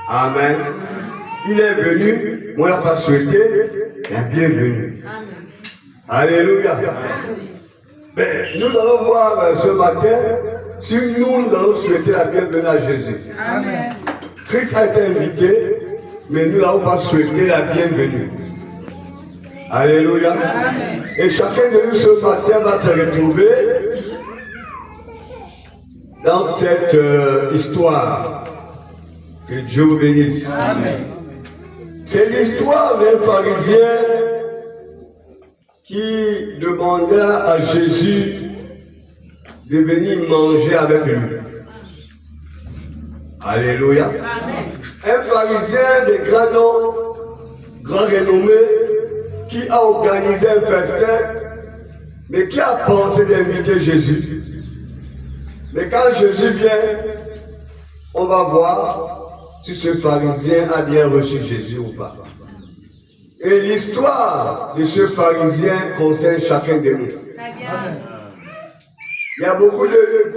Amen. Il est venu, moi, on n'a pas souhaité la bienvenue. Alléluia. Ben, nous allons voir ce matin si nous allons souhaiter la bienvenue à Jésus. Amen. Christ a été invité, mais nous n'avons pas souhaité la bienvenue. Alléluia. Amen. Et chacun de nous ce matin va se retrouver dans cette histoire. Que Dieu vous bénisse. Amen. C'est l'histoire d'un pharisien qui demanda à Jésus de venir manger avec lui. Alléluia. Amen. Un pharisien de grand nom, grand renommé, qui a organisé un festin, mais qui a pensé d'inviter Jésus. Mais quand Jésus vient, on va voir si ce pharisien a bien reçu Jésus ou pas. Et l'histoire de ce pharisien concerne chacun de nous. Il y a beaucoup de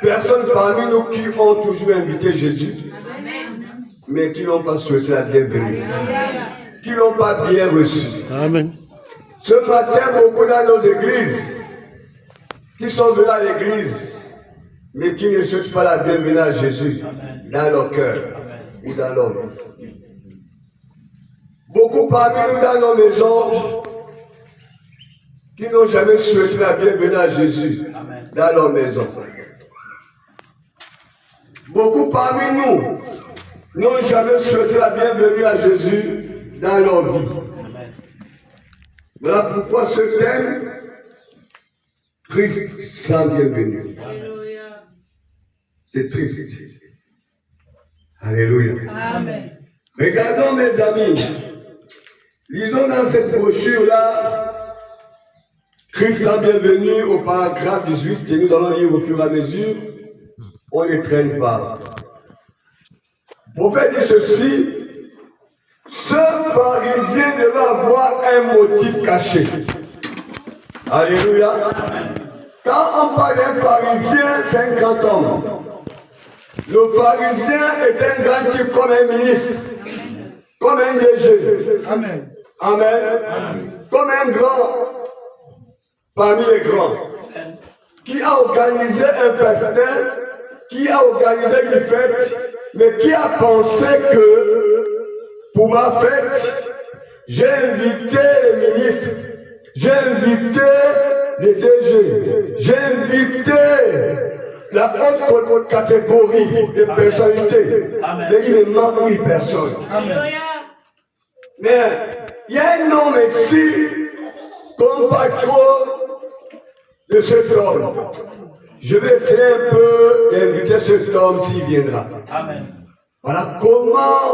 personnes parmi nous qui ont toujours invité Jésus, mais qui n'ont pas souhaité la bienvenue, qui n'ont pas bien reçu. Amen. Ce matin, beaucoup dans nos églises, qui sont venus à l'église, mais qui ne souhaitent pas la bienvenue à Jésus dans leur cœur ou dans leur vie. Beaucoup parmi nous dans nos maisons qui n'ont jamais souhaité la bienvenue à Jésus dans leur maison. Beaucoup parmi nous n'ont jamais souhaité la bienvenue à Jésus dans leur vie. Voilà pourquoi ce thème, Christ sans bienvenue. C'est triste. Alléluia. Amen. Regardons mes amis. Lisons dans cette brochure-là, Christ sans bienvenue au paragraphe 18, et nous allons lire au fur et à mesure. On ne traîne pas. Le prophète dit ceci: ce pharisien devait avoir un motif caché. Alléluia. Quand on parle d'un pharisien, c'est un grand homme. Le pharisien est un grand type comme un ministre, comme un DG. Amen. Amen. Comme un grand parmi les grands, qui a organisé un festin, qui a organisé une fête, mais qui a pensé que pour ma fête, j'ai invité les ministres, j'ai invité les DG, j'ai invité la haute catégorie de personnalités. Mais il ne manque une personne. Amen. Mais il y a un homme ici, comme patron de cet homme. Je vais essayer un peu d'inviter cet homme s'il viendra. Amen. Voilà comment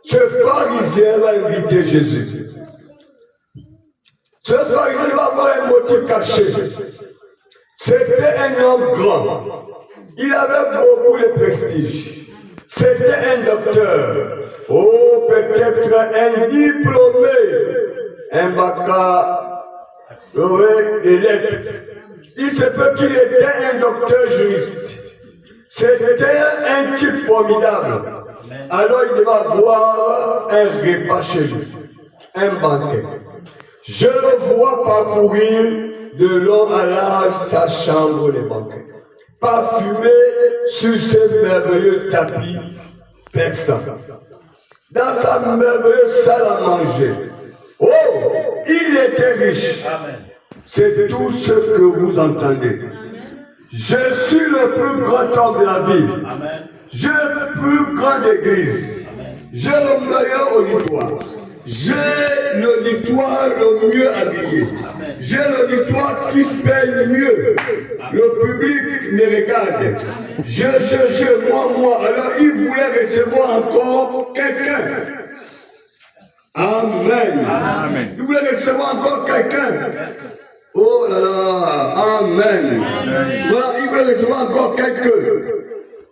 ce pharisien va inviter Jésus. Ce pharisien va avoir un motif caché. C'était un homme grand. Il avait beaucoup de prestige. C'était un docteur. Oh, peut-être un diplômé. Un baccalauréat des lettres. Il se peut qu'il était un docteur juriste. C'était un type formidable. Alors il devait avoir un repas chez lui. Un banquet. Je le vois parcourir de long à large sa chambre de banquet, parfumé sur ses merveilleux tapis persans, dans sa merveilleuse salle à manger. Oh, il était riche. C'est tout ce que vous entendez. Je suis le plus grand homme de la ville. J'ai le plus grand église. J'ai le meilleur auditoire. J'ai l'auditoire le mieux habillé. J'ai l'auditoire qui fait mieux. Le public me regarde. Je, moi. Alors il voulait recevoir encore quelqu'un. Amen. Amen. Il voulait recevoir encore quelqu'un. Oh là là. Amen. Amen. Voilà, il voulait recevoir encore quelqu'un.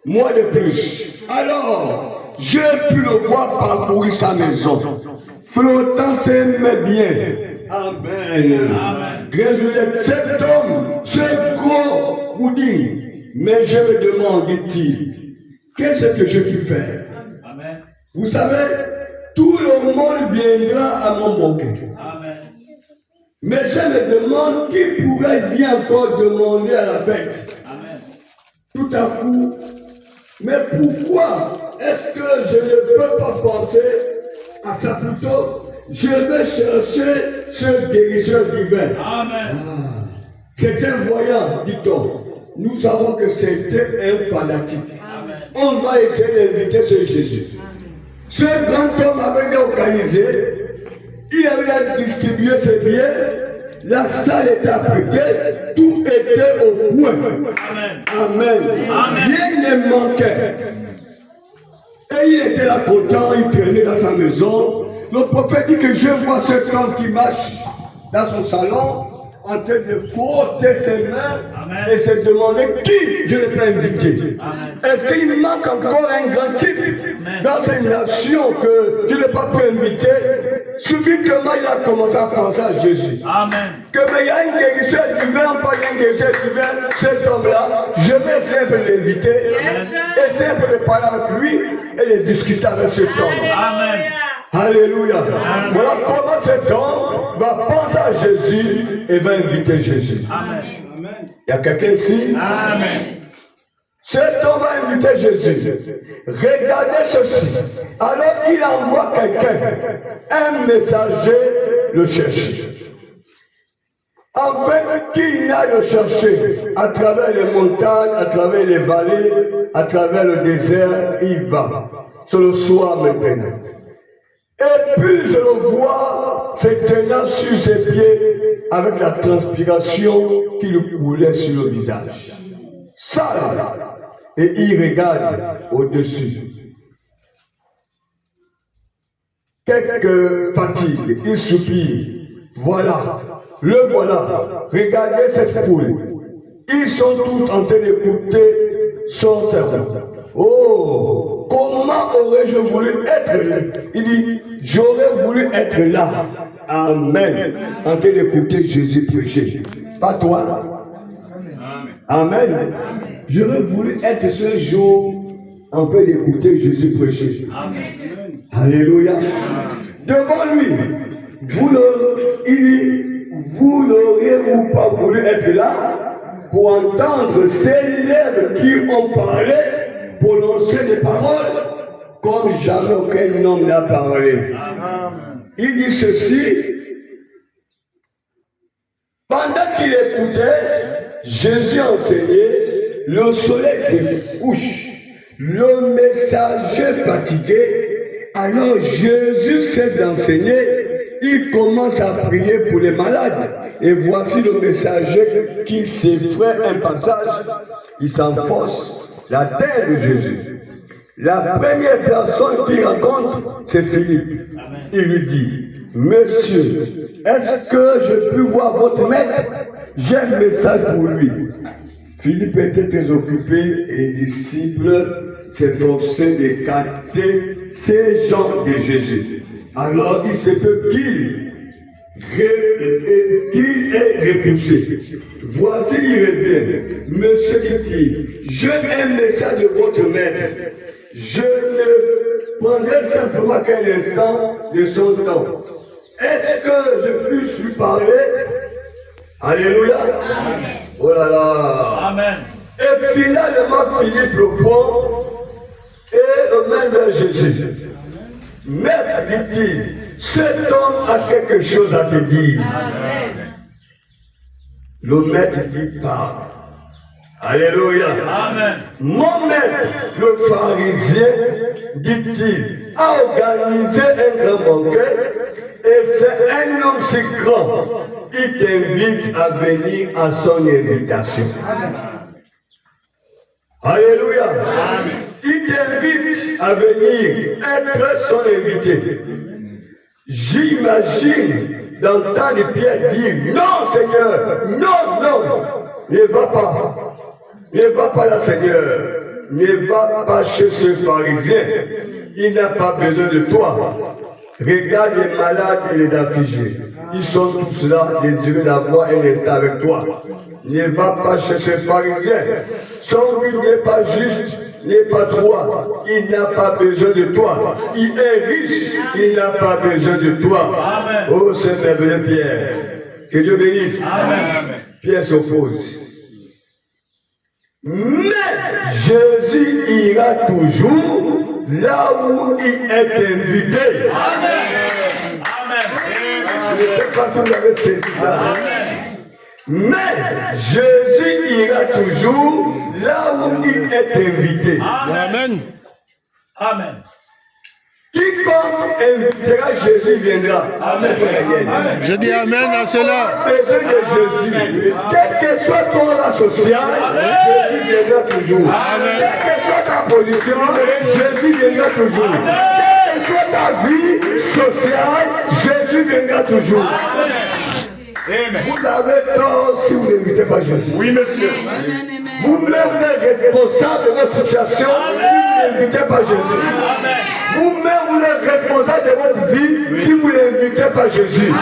Moi de plus. Alors, j'ai pu le voir parcourir sa maison. Flottant ses mains bien. Amen. Résultat, cet homme, ce gros boudin. Mais je me demande, dit-il, qu'est-ce que je puis faire Vous savez, tout le monde viendra à mon banquet. Amen. Mais je me demande qui pourrait bien encore demander à la fête. Amen. Tout à coup, mais pourquoi est-ce que je ne peux pas penser à ça plutôt? Je vais chercher ce guérisseur divin. Amen. C'est un voyant, dit-on. Nous savons que c'était un fanatique. Amen. On va essayer d'inviter ce Jésus. Ce grand homme avait organisé, il avait distribué ses billets, la salle était apprêtée, tout était au point. Amen. Amen. Amen. Rien ne manquait. Et il était là content, il traînait dans sa maison. Le prophète dit que je vois cet homme qui marche dans son salon, en train de frotter ses mains. Amen. Et se demander qui je ne peux inviter. Est-ce qu'il manque encore un grand type dans cette nation que je n'ai pas pu inviter? Subitement, il a commencé à penser à Jésus. Amen. Que mais il y a un guérisseur divin, pas un guérisseur divin, cet homme-là, je vais essayer de l'inviter, essayer de parler avec lui et de discuter avec cet homme. Amen. Alléluia. Amen. Voilà comment cet homme va penser à Jésus et va inviter Jésus. Amen. Il y a quelqu'un ici? Amen. Cet homme va inviter Jésus. Regardez ceci. Alors il envoie quelqu'un, un messager le chercher. Afin qu'il n'aille le chercher à travers les montagnes, à travers les vallées, à travers le désert, il va. C'est le soir maintenant. Et puis je le vois se tenant sur ses pieds avec la transpiration qui lui coulait sur le visage. Sale. Et il regarde au-dessus. Quelques fatigues, il soupire. Voilà, le voilà. Regardez cette foule. Ils sont tous en train d'écouter son sermon. Oh, comment aurais-je voulu être là? Il dit, j'aurais voulu être là. Amen. En train d'écouter Jésus prêcher. Pas toi. Amen. J'aurais voulu être ce jour en train d'écouter Jésus prêcher. Amen. Alléluia. Devant lui, vous n'auriez-vous pas voulu être là pour entendre ces lèvres qui ont parlé, prononcer des paroles comme jamais aucun homme n'a parlé. Amen. Il dit ceci. Pendant qu'il écoutait, Jésus enseignait, le soleil se couche, le messager fatigué, alors Jésus cesse d'enseigner, il commence à prier pour les malades. Et voici le messager qui s'effraie un passage, il s'enfonce la tête de Jésus. La première personne qu'il rencontre, c'est Philippe. Il lui dit, Monsieur, est-ce que je peux voir votre maître? J'ai un message pour lui. Philippe était très occupé et les disciples s'efforçaient de capter ces gens de Jésus. Alors il se peut qu'il est repoussé. Voici il revient. Monsieur dit-il, j'ai un message de votre maître. Je ne prendrai simplement qu'un instant de son temps. Est-ce que je puisse lui parler? Alléluia. Amen. Oh là là. Amen. Et finalement, Philippe le prend et le mène vers Jésus. Maître, dit-il, cet homme a quelque chose à te dire. Amen. Le maître dit, parle. Alléluia. Amen. Mon maître, le pharisien, dit-il, a organisé un grand banquet et c'est un homme si grand. Il t'invite à venir à son invitation. Amen. Alléluia. Amen. Il t'invite à venir être son invité. J'imagine d'entendre Pierre dire, non Seigneur, non, non, ne va pas. Ne va pas là Seigneur. Ne va pas chez ce pharisien. Il n'a pas besoin de toi. Regarde les malades et les affligés. Ils sont tous là, désireux d'avoir un instant avec toi. Ne va pas chez ce pharisien. Son but n'est pas juste n'est pas toi. Il n'a pas besoin de toi. Il est riche. Il n'a pas besoin de toi. Amen. Oh, c'est merveilleux, Pierre. Que Dieu bénisse. Amen. Pierre s'oppose. Mais Jésus ira toujours là où il est invité. Amen. Amen. Je ne sais pas si vous avez saisi ça. Amen. Mais Jésus ira toujours là où il est invité. Amen. Amen. Quiconque invitera Jésus viendra. Amen. Amen. Je dis Amen à cela. Besoin de Jésus. Quel que soit ton rang social, Jésus viendra toujours. Amen. Quelle que soit ta position, Jésus viendra toujours. Quelle que soit ta vie sociale, Jésus viendra toujours. Amen. Vous avez tort si vous n'invitez pas Jésus. Oui, monsieur. Vous-même, vous êtes responsable de votre situation si vous n'invitez pas Jésus. Amen. Vous-même, vous êtes responsable de votre vie si vous n'invitez pas Jésus.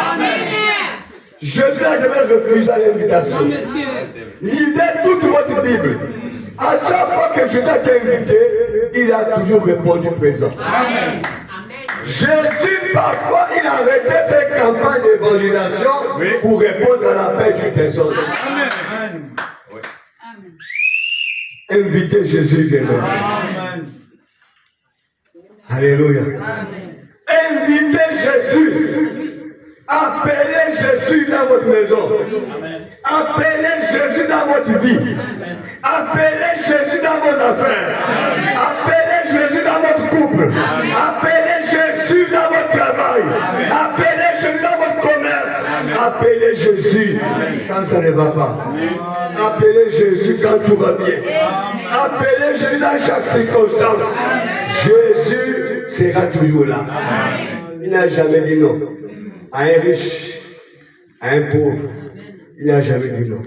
Jésus n'a jamais refusé l'invitation. Lisez toute votre Bible. À chaque fois que Jésus a été invité, il a toujours répondu présent. Amen. Jésus, parfois, il a arrêté ses campagnes d'évangélisation pour répondre à l'appel d'une personne. Amen. Invitez Jésus, viendra. Amen. Alléluia. Invitez Jésus. Appelez Jésus dans votre maison. Amen. Appelez Jésus dans votre vie. Appelez Jésus dans vos affaires. Appelez Jésus dans votre couple. Appelez Jésus dans votre travail. Appelez Jésus dans votre commerce. Appelez Jésus quand ça ne va pas. Appelez Jésus quand tout va bien. Appelez Jésus dans chaque circonstance. Jésus sera toujours là. Il n'a jamais dit non. À un riche, à un pauvre, il n'a jamais dit non.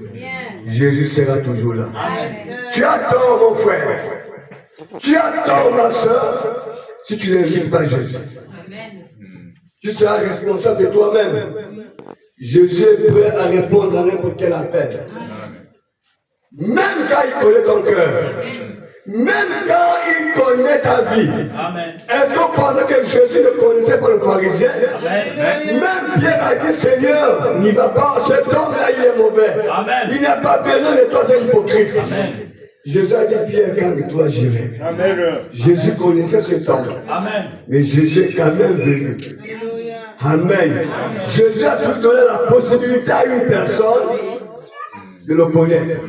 Jésus sera toujours là. Tu as tort, mon frère. Tu as tort, ma soeur, si tu n'invites pas Jésus. Tu seras responsable de toi-même. Jésus est prêt à répondre à n'importe quel appel. Même quand il connaît ton cœur. Même quand il connaît ta vie. Amen. Est-ce qu'on pense que Jésus ne connaissait pas le pharisien? Amen. Même Pierre a dit, Seigneur, n'y va pas, cet homme-là, il est mauvais. Amen. Il n'a pas besoin de toi, c'est hypocrite. Amen. Jésus a dit, Pierre, calme-toi, j'irai. Amen. Jésus connaissait cet homme. Amen. Mais Jésus est quand même venu. Amen. Jésus a toujours donné la possibilité à une personne de le connaître.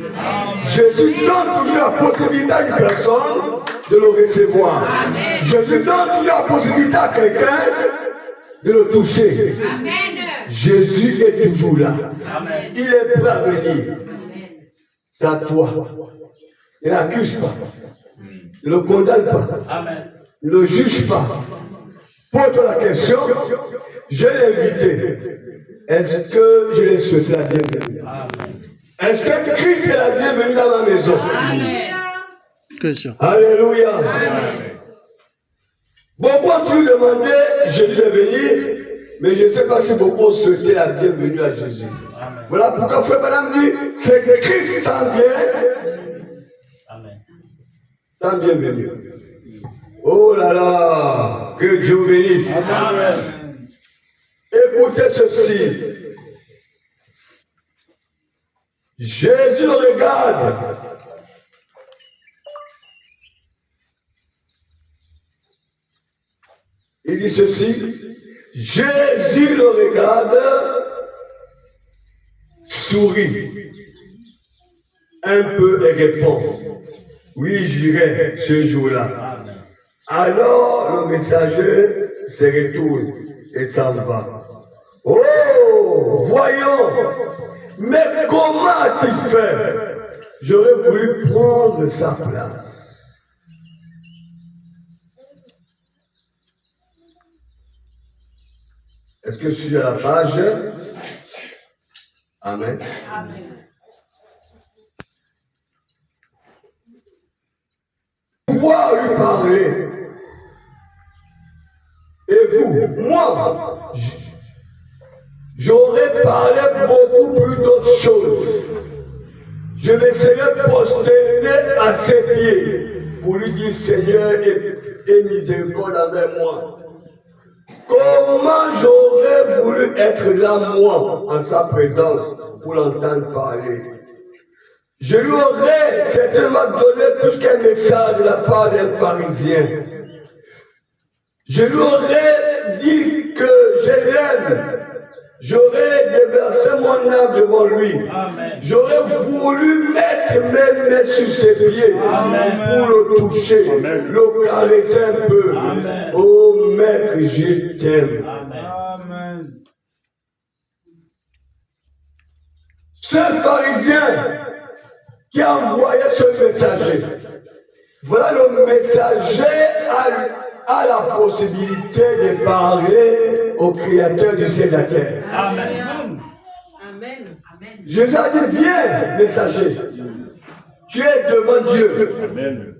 Jésus donne toujours la possibilité à une personne de le recevoir. Jésus donne toujours la possibilité à quelqu'un de le toucher. Jésus est toujours là. Amen. Il est prêt à venir. C'est à toi. Il n'accuse pas. Il ne le condamne pas. Amen. Il ne le juge pas. Pose-toi la question. Je l'ai invité. Est-ce que je l'ai souhaité la bienvenue? Est-ce que Christ est la bienvenue dans ma maison? Question. Alléluia. Beaucoup ont toujours demandé Jésus de venir, mais je ne sais pas si beaucoup ont souhaité la bienvenue à Jésus. Amen. Voilà pourquoi Frère Madame dit, c'est que Christ s'en vient, Amen. sans bienvenue. Oh là là, que Dieu vous bénisse. Amen. Écoutez ceci. Jésus le regarde. Il dit ceci. Jésus le regarde, sourit un peu et répond. Oui, j'irai ce jour-là. Amen. Alors le messager se retourne et s'en va. Oh, voyons. Mais comment a-t-il fait? J'aurais voulu prendre sa place. Est-ce que je suis à la page? Amen. Pouvoir lui parler. Et vous, moi, j'aurais parlé beaucoup plus d'autres choses. Je me serais prosterné à ses pieds pour lui dire Seigneur, aie miséricorde envers moi. Comment j'aurais voulu être là, moi, en sa présence, pour l'entendre parler. Je lui aurais certainement donné plus qu'un message de la part d'un pharisien. Je lui aurais dit que je l'aime. J'aurais déversé mon âme devant lui. Amen. J'aurais voulu mettre mes mains sur ses pieds. Amen. Pour le toucher, Amen. le caresser un peu. Amen. Oh maître, je t'aime. Amen. Ce pharisien qui a envoyé ce messager, voilà le messager a la possibilité de parler au Créateur du ciel et de la terre. Amen. Amen. Jésus a dit, viens, messager. Tu es devant Dieu. Amen.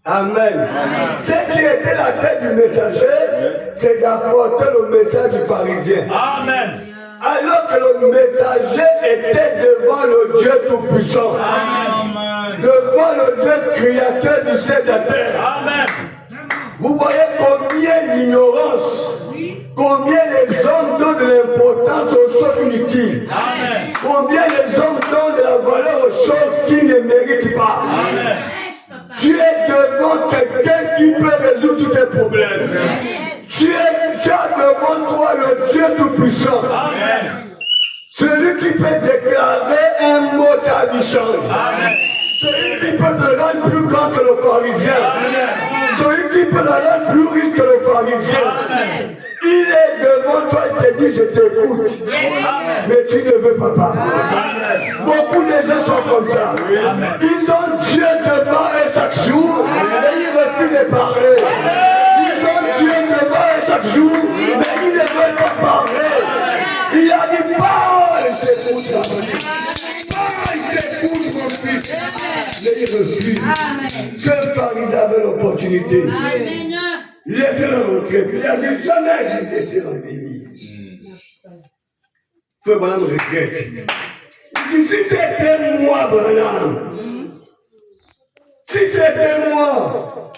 Amen. Ce qui était la tête du messager, c'est d'apporter le message du pharisien. Amen. Alors que le messager était devant le Dieu Tout-Puissant. Amen. Devant le Dieu créateur du ciel et de la terre. Amen. Vous voyez combien l'ignorance, combien les hommes donnent de l'importance aux choses inutiles. Amen. Combien les hommes donnent de la valeur aux choses qui ne méritent pas. Amen. Tu es devant quelqu'un qui peut résoudre tous tes problèmes. Tu as devant toi le Dieu Tout-Puissant. Amen. Celui qui peut déclarer un mot, ta vie change. Amen. Celui qui peut te rendre plus grand que le pharisien. Amen. Celui qui peut te rendre plus riche que le pharisien. Amen. Il est devant toi et te dit, je t'écoute. Amen. Mais tu ne veux pas parler. Amen. Beaucoup de gens sont comme ça. Ils ont Dieu devant eux chaque jour, mais ils refusent de parler. Ils ont Dieu devant eux chaque jour, mais ils ne veulent pas parler. Il a dit, parle, il t'écoute, la petite. Parle, il t'écoute, mon fils. Mais ils refusent. Ce pharisien avait l'opportunité. Laissez-le rentrer. Il a dit, jamais je vais laisser revenir. Frère Branham regrette. Il dit, si c'était moi, Branham, si c'était moi,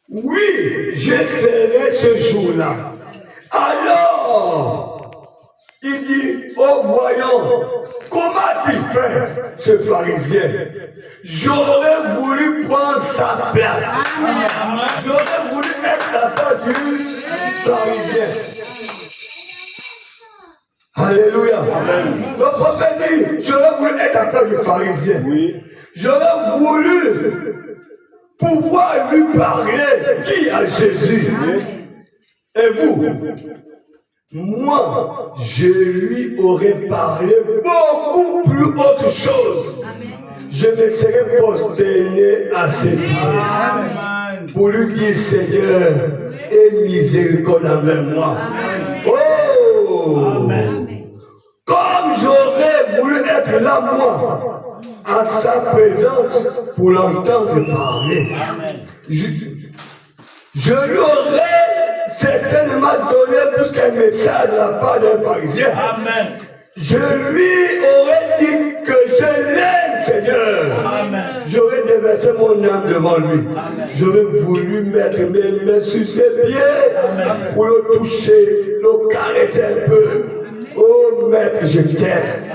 oui, je serais ce jour-là. Alors, il dit, oh voyons, comment tu fais, ce pharisien? J'aurais voulu prendre sa place. J'aurais voulu être la place du pharisien. Alléluia. Le prophète dit, j'aurais voulu être la place du pharisien. Oui. J'aurais voulu pouvoir lui parler. Qui a Jésus? Et vous? Moi, je lui aurais parlé beaucoup plus autre chose. Je me serais prosterné à ses pieds pour lui dire, Seigneur, aie miséricorde envers moi. Oh! Comme j'aurais voulu être là, moi, à sa présence, pour l'entendre parler. Je lui aurais certainement donné plus qu'un message de la part d'un pharisien. Amen. Je lui aurais dit que je l'aime, Seigneur. Amen. J'aurais déversé mon âme devant lui. J'aurais voulu mettre mes mains sur ses pieds pour le toucher, le caresser un peu. Oh maître, je t'aime.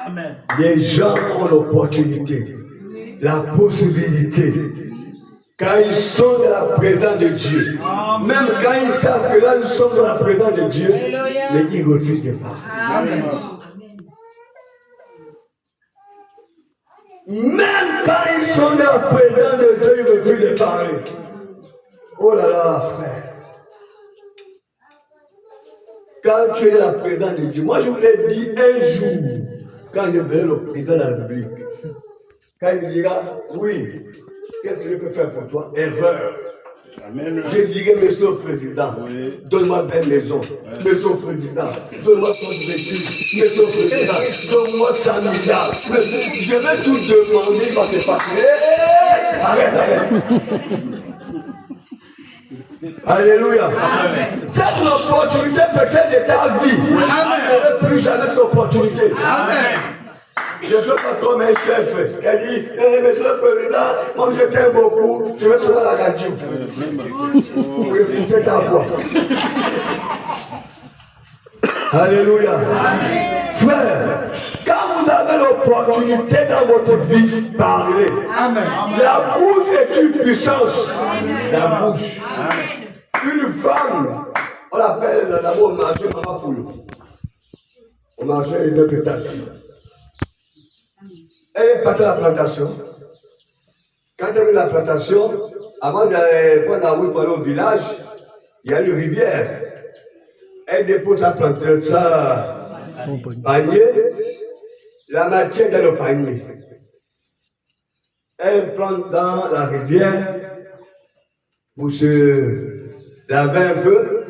Amen. Les gens ont l'opportunité, la possibilité. Quand ils sont dans la présence de Dieu, même quand ils savent que là nous sommes dans la présence de Dieu, mais ils refusent de parler. Même quand ils sont dans la présence de Dieu, ils refusent de parler. Oh là là, frère. Quand tu es dans la présence de Dieu, moi je vous ai dit un jour, quand je verrai le président de la République, quand il me dira, oui, qu'est-ce que je peux faire pour toi? Erreur. Amen. Je dirai, monsieur le président, donne-moi 20 maisons. Monsieur le président, donne-moi 30 véhicules. Monsieur le président, donne-moi 100 milliards. Je vais tout demander, il va te passer. Arrête. Alléluia. C'est une opportunité peut-être de ta vie. Tu n'auras plus jamais cette opportunité. Je ne fais pas comme un chef qui a dit, monsieur le président, moi je t'aime beaucoup, je vais sur la radio. Pour écouter ta voix. Alléluia. Frère, quand vous avez l'opportunité dans votre vie de parler, la bouche est une puissance. La bouche. Une femme, on l'appelle d'abord marché maman poule. On marchait une 9 étages. Elle est partie à la plantation. Quand elle est venue à la plantation, avant de prendre la route pour aller au village, il y a une rivière. Elle dépose sa plantation, sa panier, la matière dans le panier. Elle plante dans la rivière pour se laver un peu.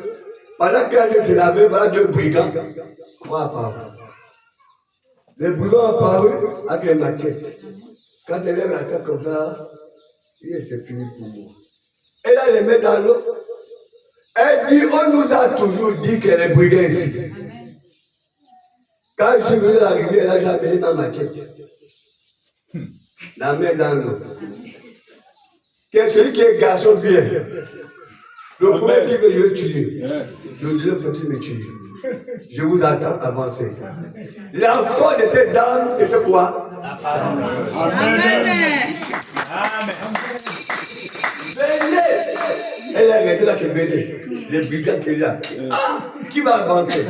Pendant qu'elle se lavait, voilà deux brigands. Moi, apparu. Les brigands apparus avec les machettes. Quand elle lève la tête comme ça, c'est fini pour moi. Et là, elle les met dans l'eau. Elle dit, on nous a toujours dit qu'elle est brigand ici. Quand je suis venu à la rivière, là, j'ai amené ma machette. La main dans l'eau. Celui qui est garçon vient. Le premier qui veut le tuer. Le deuxième peut me tuer. Je vous attends avancer. L'enfant de cette dame, c'était quoi? Amen. Amen. Venez. Elle est restée là qu'elle venait. Les brigands qu'elle a. Ah, qui va avancer?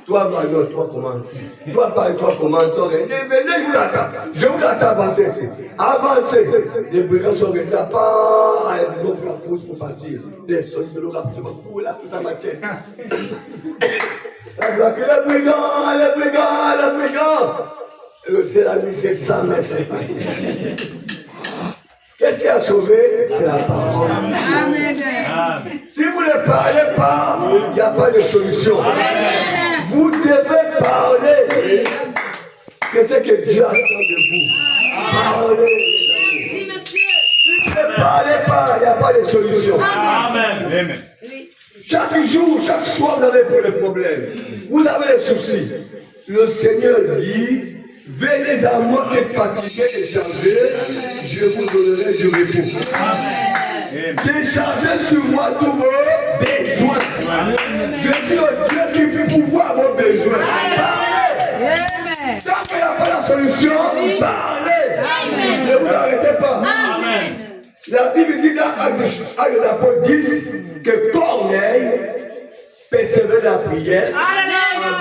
Toi, non, toi commence. Toi, pas toi commence. Venez, je vous attends. Je vous attends avancer ici. Avancez. Les brigands sont restés à part. Les brigands pour la pousse pour partir. Les soldats de l'eau, la pousse à matière. Les brigands. Le ciel a mis ses 100 mètres et parti. Qu'est-ce qui a sauvé? C'est la parole. Amen. Si vous ne parlez pas, il n'y a pas de solution. Vous devez parler. C'est ce que Dieu attend de vous. Parlez. Merci, monsieur. Si vous ne parlez pas, il n'y a pas de solution. Amen. Chaque jour, chaque soir, vous avez des problèmes. Vous avez des soucis. Le Seigneur dit, venez à moi qui êtes fatigués et chargés, je vous donnerai du repos. Déchargez sur moi tous vos besoins. Je suis le Dieu qui pourvoit vos besoins. Parlez. Tant qu'il n'y a pas la solution, parlez. Ne vous arrêtez pas. Amen. La Bible dit dans Actes des Apôtres 10 que Corneille persévérait la prière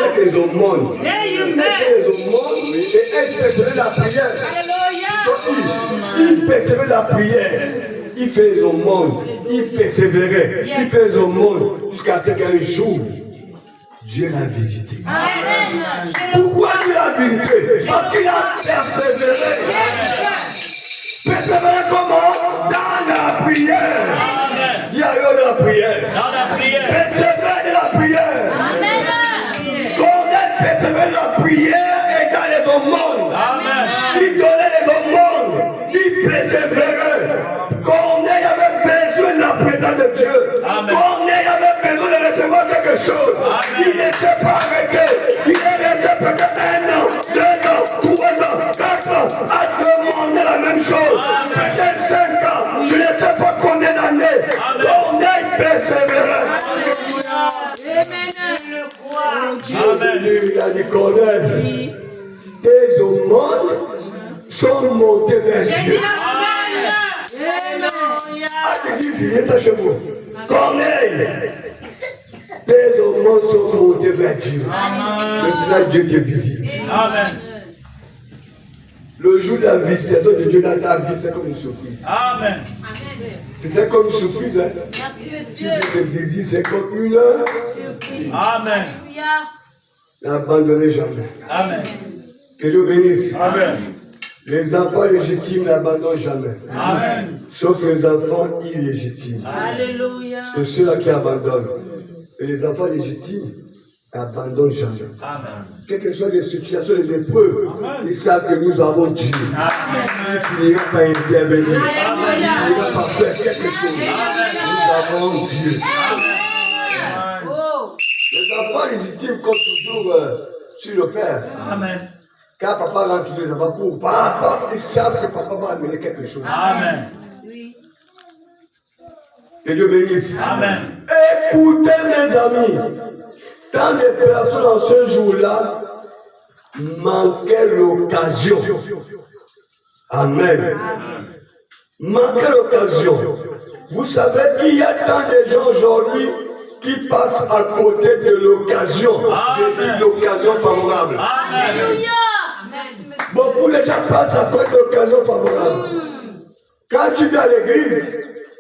avec les aumônes. Et elle persévérait la prière. Il persévérait la prière. Il fait les aumônes. Il persévérait. Il fait les aumônes jusqu'à ce qu'un jour, Dieu l'a visité. Amen. Pourquoi Dieu l'a visité? Parce qu'il a persévéré. Persévérer comment? Dans la prière. Dis alors de la prière. Dans la prière. Persévérer de la prière. Amen. Corneille persévérait de la prière et dans les aumônes. Amen. Il donnait les aumônes. Il persévérait. Corneille avait besoin de la présence de Dieu. Amen. Corneille avait besoin de recevoir quelque chose. Amen. Il ne s'est pas arrêté. Il est resté peut-être 1 an, 2 ans, 3 ans, 4 ans à demander la même chose. Peut-être 5 ans. Je ne sais pas combien d'années. Corneille persévérait. Amen. Il a dit Corneille, tes aumônes sont montées vers Dieu. Ah, c'est dit, signé ça chez vous. Corneille, tes aumônes sont montées vers Dieu. Maintenant, Dieu te visite. Amen. Le jour de la visitation de Dieu dans ta vie, c'est comme une surprise. Amen. C'est comme une surprise. Hein? Merci, Si monsieur. Dieu te visite, c'est comme une Surprise. Amen. Alléluia. n'abandonnez jamais. Amen. Que Dieu bénisse. Amen. Les enfants légitimes n'abandonnent jamais. Amen. Sauf les enfants illégitimes. Alléluia. C'est ceux-là qui abandonnent. Et les enfants légitimes n'abandonnent jamais. Amen. Quelles que soient les situations, les épreuves, ils savent que nous avons Dieu. Amen. Il finira par intervenir. Alléluia. Il finira par faire quelque chose. Nous avons Dieu. Oh. Les enfants légitimes comptent toujours sur le Père. Amen. Quand papa rentre tous les enfants courent, papa, ils savent que papa va amener quelque chose. Amen. Que Dieu bénisse. Amen. Écoutez mes amis, tant de personnes en ce jour-là manquaient l'occasion. Amen. Manquaient l'occasion. Vous savez qu'il y a tant de gens aujourd'hui qui passent à côté de l'occasion. J'ai dit l'occasion favorable. Amen. Beaucoup de gens passent à côté de l'occasion favorable. Quand tu viens à l'église,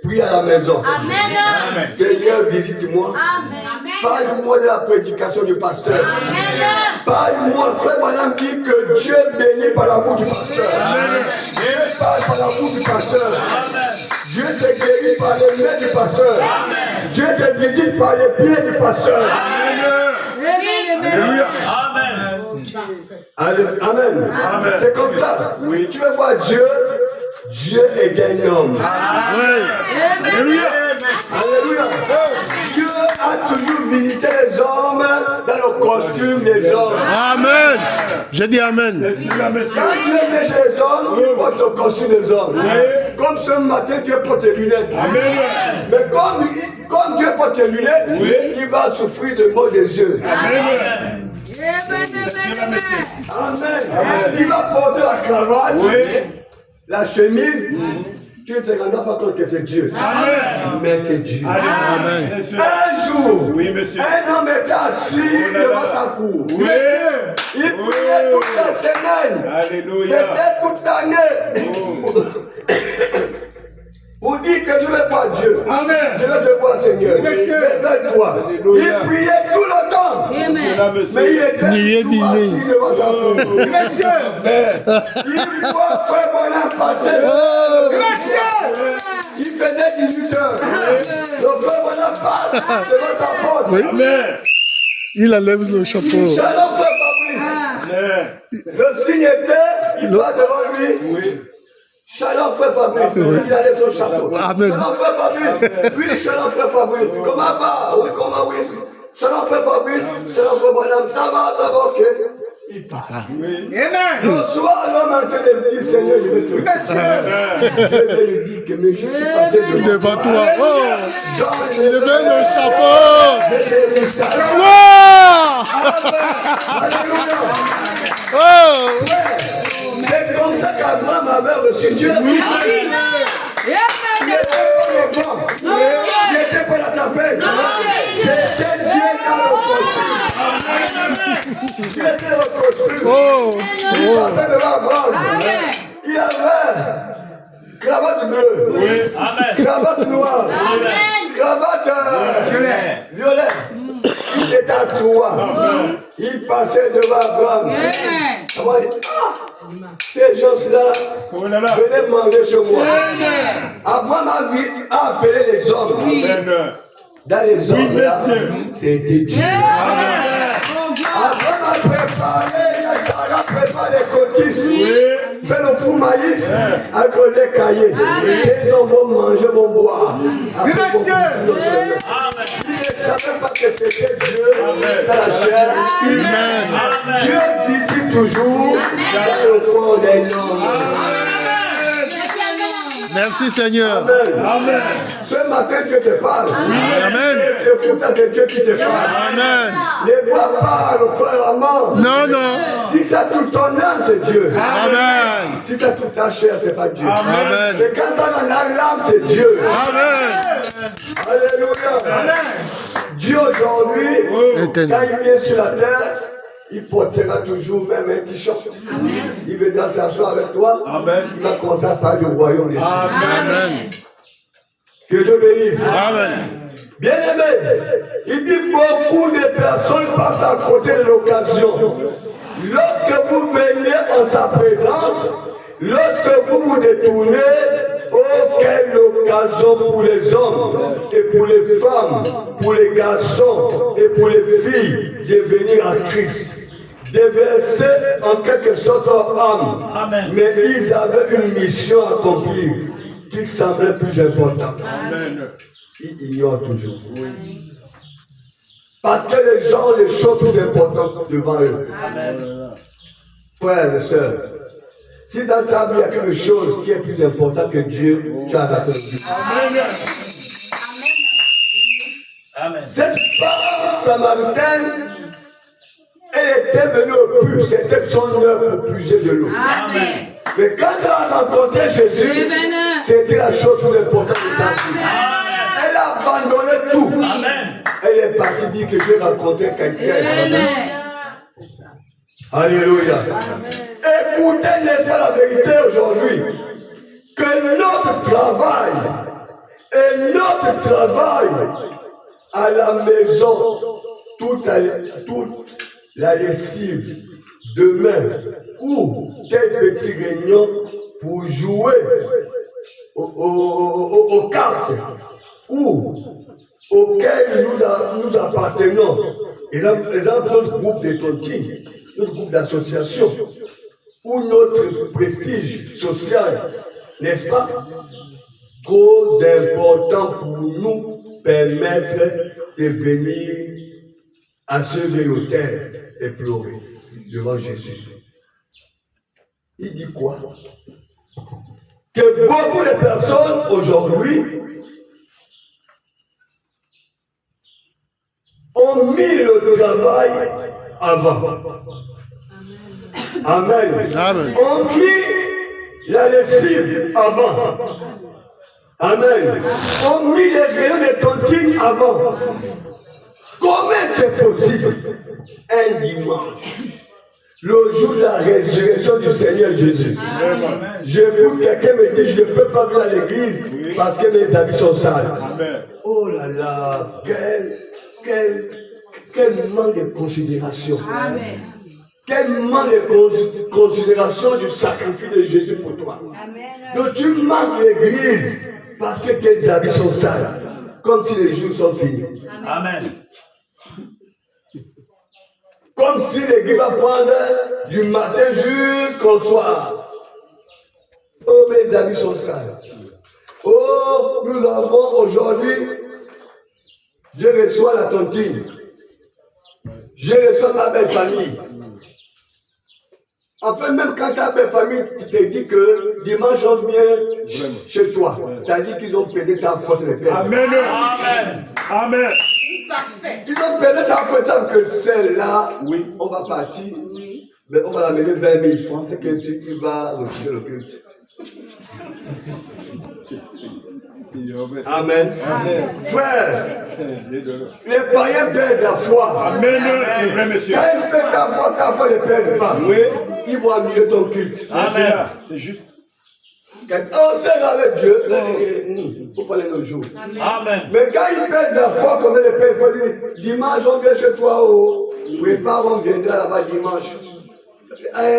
prie à la maison. Amen. Seigneur, visite-moi. Amen. Parle-moi de la prédication du pasteur. Amen. Parle-moi, frère Madame dit que Dieu bénit par la bouche du pasteur. Dieu parle par la bouche du pasteur. Dieu te guérit par les mains du pasteur. Dieu te visite par les pieds du pasteur. Amen. Amen. Amen. C'est comme ça. Oui. Tu veux voir Dieu. Dieu est un homme. Alléluia. Alléluia. Dieu a toujours visité les hommes dans le costume des hommes. Amen. Je dis Amen. Quand Dieu vient chez les hommes, il porte le costume des hommes. Comme ce matin, Dieu porte tes lunettes. Mais comme Dieu porte tes lunettes, il va souffrir de maux des yeux. Amen. Amen. Il va porter la cravate, la chemise. Tu ne te rendras pas compte que c'est Dieu. Amen. Mais c'est Dieu. Amen. Un jour, monsieur. un homme était assis devant sa cour. Il priait toute la semaine. Alléluia. Peut-être toute l'année. Pour dire que je vais voir Dieu. Amen. Je vais te voir, Seigneur. Révèle-toi. Il priait tout le temps. Amen. Mais il était tout assis devant sa cour. Monsieur. Il voit frère Bonham passer. Il faisait 18 heures. Le frère Bonham passe devant sa porte. Oui. Il enlève le chapeau. Shalom frère Fabrice. Le signe était, il va devant lui. Shalom frère Fabrice. Il a laissé son chapeau. Amen. Shalom frère Fabrice. Oui, shalom frère Fabrice. Comment va? Oui, comment oui? Shalom frère Fabrice. Shalom frère Bonham. Ça va, ok. Il passe. Amen. Le soir, l'homme a en train de me dire, Seigneur, je vais te dire. Je vais lui dire que mais je suis passé Devant toi. Oh. Je Il lève le chapeau. chapeau. Wow. Oh. C'est comme ça qu'Abraham avait reçu Dieu. Il n'était pas la tempête. C'était Dieu dans le costume. Dieu était le costume. Oh. Il passait devant Abraham. Il avait cravate bleue, cravate noire, cravate violet. Il était à trois. Il passait devant Abraham. Ces gens-là venaient manger chez moi. Abraham a appelé les hommes. Dans les hommes là, c'était Dieu. Abraham a préparé, Sarah prépare les cotisses, fait le fou maïs, avec le lait caillé. Ces hommes vont manger, vont boire. Ils ne savaient pas que c'était Dieu dans la chair humaine. Dieu visite toujours dans le fond des hommes. Merci Seigneur. Amen. Ce matin, Dieu te parle. Amen. Écoute, c'est Dieu qui te parle. Amen. Ne vois pas le frère amant. Non, non. Si ça touche ton âme, c'est Dieu. Amen. Si ça touche ta chair, c'est pas Dieu. Amen. Mais quand ça dans la l'âme, c'est Dieu. Amen. Alléluia. Dieu aujourd'hui, quand il vient sur la terre, il portera toujours même un t-shirt. Il viendra s'asseoir avec toi. Il va commencer à parler du royaume des cieux. Amen. Que Dieu bénisse. Amen. Bien aimé, il dit beaucoup de personnes passent à côté de l'occasion. Lorsque vous venez en sa présence, lorsque vous vous détournez, oh quelle occasion pour les hommes et pour les femmes, pour les garçons et pour les filles de venir à Christ. De verser en quelque sorte leur âme. Amen. Mais ils avaient une mission à accomplir qui semblait plus importante. Amen. Ils ignorent toujours. Parce que les gens ont des choses plus importantes devant eux. Amen. Frères et sœurs, si dans ta vie il y a quelque chose qui est plus important que Dieu, tu as raté le but. Amen. Cette femme samaritaine, elle était venue au puits, c'était son œuvre pour puiser de l'eau. Amen. Mais quand elle a rencontré Jésus, Amen. c'était la chose plus importante de sa vie. Amen. Elle a abandonné tout. Amen. Elle est partie dire que j'ai rencontré quelqu'un. Amen. Alléluia. Écoutez, n'est-ce pas la vérité aujourd'hui? Que notre travail et notre travail à la maison, toute la lessive, demain, ou tel petit réunion pour jouer aux cartes, ou auxquelles nous appartenons. Exemple, notre groupe de tontines, notre groupe d'association, ou notre prestige social, n'est-ce pas? Trop important pour nous permettre de venir à ce vieil terre et pleurer devant Jésus. Il dit quoi? Que beaucoup de personnes aujourd'hui ont mis le travail avant. Amen. Amen. Ont mis la lessive avant. Amen. Ont mis les rayons de tontines avant. Comment c'est possible? Un dimanche, le jour de la résurrection du Seigneur Jésus. Amen. J'écoute quelqu'un me dit, je ne peux pas venir à l'église parce que mes habits sont sales. Amen. Oh là là, quel manque de considération. Amen. Quel manque de considération du sacrifice de Jésus pour toi. Donc tu manques l'église parce que tes habits sont sales. Comme si les jours sont finis. Amen. Comme si l'église va prendre du matin jusqu'au soir. Oh, mes habits sont sales. Oh, nous avons aujourd'hui, je reçois la tontine. Je reçois ma belle famille. Enfin, même quand ta belle famille te dit que dimanche on vient chez toi, ça dit qu'ils ont pété ta force de paix. Amen. Amen. Amen. Parfait. Ils ont pété ta force, savent que celle-là, Oui. on va partir, mais on va l'amener 20 000 francs, c'est que celui qui va refuser le culte. Amen. Amen. Frère, les païens pèsent la foi. Amen. C'est vrai, monsieur. Quand ils pèsent ta foi ne pèse pas. Oui. Ils vont annuler ton culte. Amen. C'est juste. On sait avec Dieu, il faut parler nos jours. Amen. Mais quand ils pèsent la foi, comme ils ne pèsent pas, ils disent, dimanche on vient chez toi, oh, prépare, on viendra là-bas dimanche.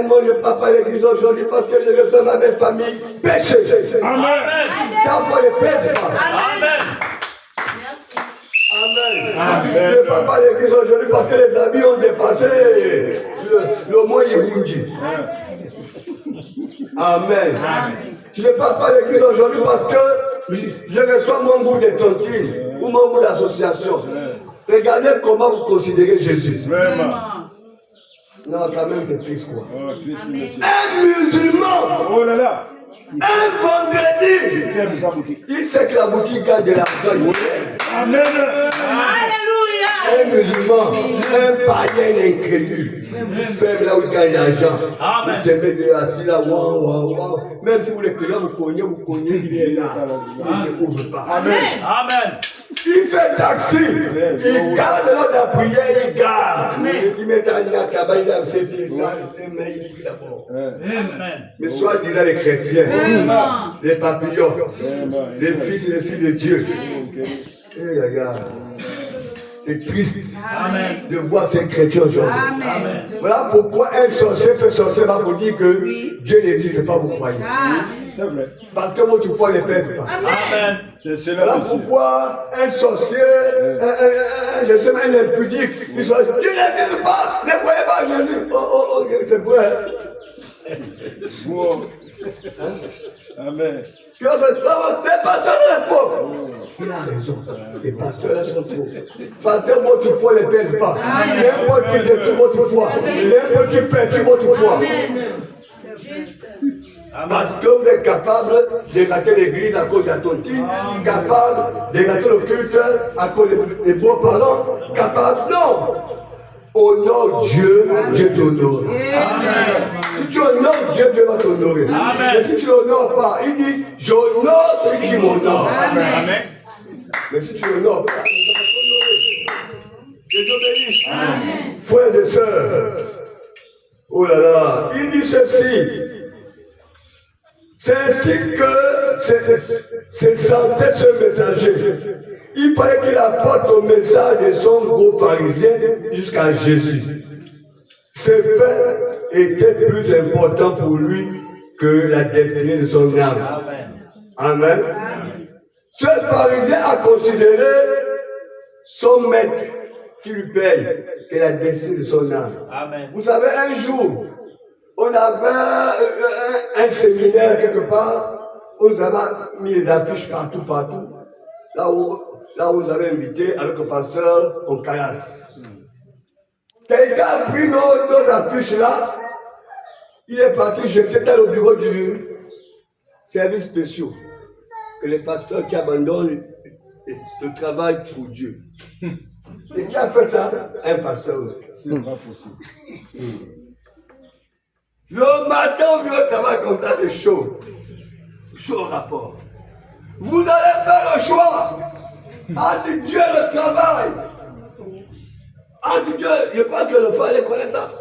Moi, je ne pars pas à l'église aujourd'hui parce que je reçois ma belle famille. Péché. Amen. Ta foi ne pèse pas. Amen. Amen. Amen. Je ne pars pas à l'église aujourd'hui parce que les amis ont dépassé le mot Ibundi. Amen. Je ne pars pas à l'église aujourd'hui parce que je reçois mon groupe de tontines ou mon groupe d'association. Regardez comment vous considérez Jésus. Vraiment. Non, quand même, c'est triste quoi. Oh, Christ, monsieur. Un musulman, Oh là là. un vendredi, Ferme sa boutique. il sait que la boutique gagne de l'argent. Il fait. Amen. Alléluia. Un musulman, un païen incrédule, il ferme là où il gagne de l'argent. Amen. Il se met assis là, wow. Même si vous le connaissez, vous connaissez, il est là. Il ne découvre pas. Amen. Amen. Il fait taxi, il garde l'ordre de la prière, il garde. Il met ça dans la cabane, il a ses pieds sales, ses mains, il prie d'abord. Amen. Mais soi-disant les chrétiens, Vraiment. les papillons, Vraiment. les fils et les filles de Dieu. C'est triste Amen. de voir ces chrétiens aujourd'hui. Amen. Voilà pourquoi un sorcier peut sortir là pour dire que Dieu n'existe pas, vous croyez. C'est vrai. Parce que votre foi ne pèse pas. Amen. C'est cela, Voilà monsieur. pourquoi un sorcier, je sais même un impudique, il dit Dieu n'existe pas, ne croyez pas à Jésus. Oh, c'est vrai. Wow. Amen. Les pasteurs sont faux. Il a raison. raison. Les pasteurs là sont trop. Pasteur, votre foi ne pèse pas. N'importe qui détruit votre foi. N'importe qui perturbe votre foi. Parce que vous êtes capable de rater l'église à cause de la tontine, capable de rater le culte à cause des beaux-parents, capable, non! Honore Dieu, Dieu t'honore. Si tu honores Dieu, Dieu va t'honorer. Mais si tu ne l'honores pas, il dit, j'honore celui qui m'honore. Mais si tu ne l'honores pas, il va t'honorer. Que Dieu bénisse. Frères et sœurs, oh là là, il dit ceci. C'est ainsi que se sentait ce messager. Il fallait qu'il apporte le message de son gros pharisien jusqu'à Jésus. Ce fait était plus important pour lui que la destinée de son âme. Amen. Ce pharisien a considéré son maître qui lui paye que la destinée de son âme. Amen. Vous savez, un jour, on avait un séminaire quelque part, on nous avait mis les affiches partout. Là où on nous avait invité avec le pasteur en Calas. Quelqu'un a pris nos affiches là, il est parti jeter dans le bureau du service spécial. Que les pasteurs qui abandonnent le travail pour Dieu. Et qui a fait ça? Un pasteur aussi. C'est pas possible. Le matin, on vient au travail comme ça, c'est chaud. Chaud rapport. Vous allez faire le choix entre Dieu et le travail. Entre Dieu, je crois que le frère connaît ça.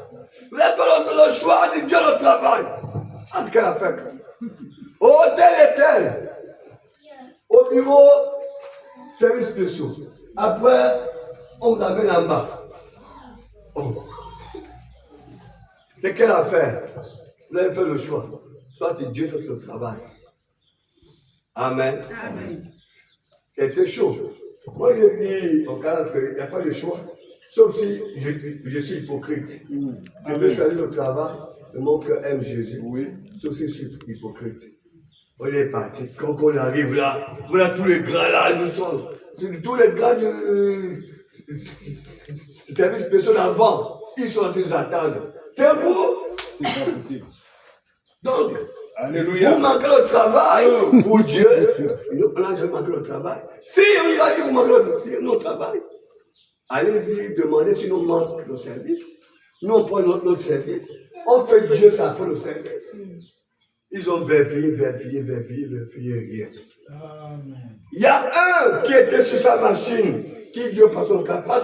Vous allez faire le choix entre Dieu et le travail. Entre quelle affaire? Au tel et tel. Au bureau, service spécial. Après, on vous amène en bas. Oh. C'est quelle affaire? Vous allez faire le choix. Soit Dieu, soit le travail. Amen. Amen. C'était chaud. Moi, je dis au Canada qu'il n'y a pas de choix. Sauf si je suis hypocrite. Je peux choisir le travail, le mon cœur aime Jésus. Oui. Sauf si je suis hypocrite. On est parti. Quand on arrive là, voilà tous les gars là, nous sommes. Tous les gars du service spécial avant, ils sont en train de nous attendre. C'est vous? C'est pas possible. Donc, Alléluia. vous manquez le travail pour Dieu. On n'a jamais manqué le travail. Si on lui a dit que vous manquez notre travail, allez-y demander si nous manquons le service. Nous on prend notre service. On fait Dieu, ça prend le service. Ils ont vérifié, rien. Il y a un qui était sur sa machine, qui dit pas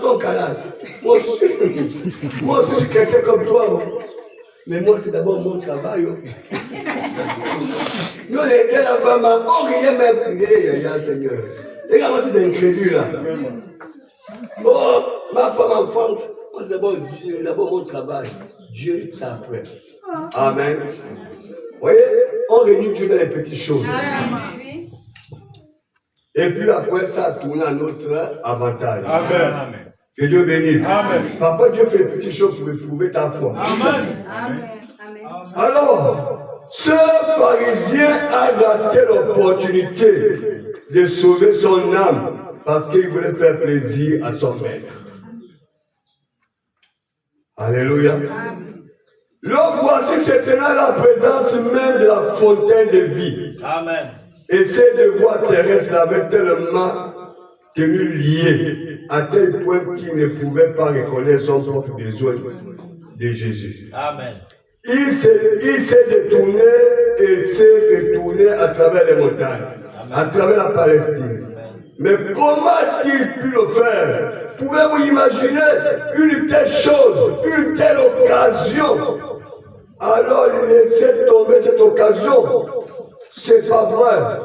son calas. Moi aussi, je suis chrétien comme toi. Mais moi, c'est d'abord mon travail. Nous, les gars, là, vraiment, on rien même prier, Seigneur. Les gars, moi, c'est incrédule, là. Oh, ma femme en France, moi, c'est d'abord mon travail. Dieu, ça après. Amen. Vous voyez, on réunit Dieu dans les petites choses. Et puis après, ça tourne à notre avantage. Amen. Que Dieu bénisse. Amen. Parfois, Dieu fait des petites choses pour éprouver ta foi. Amen. Alors, ce pharisien a raté l'opportunité de sauver son âme parce qu'il voulait faire plaisir à son maître. Alléluia. Le voici se tenant à la présence même de la fontaine de vie. Amen. Et ses devoirs terrestres l'avaient tellement tenu lié à tel point qu'il ne pouvait pas reconnaître son propre besoin de Jésus. Amen. Il s'est détourné et s'est retourné à travers les montagnes, à travers la Palestine. Mais comment a-t-il pu le faire? Pouvez-vous imaginer une telle chose, une telle occasion? Alors laissez tomber cette occasion. C'est pas vrai.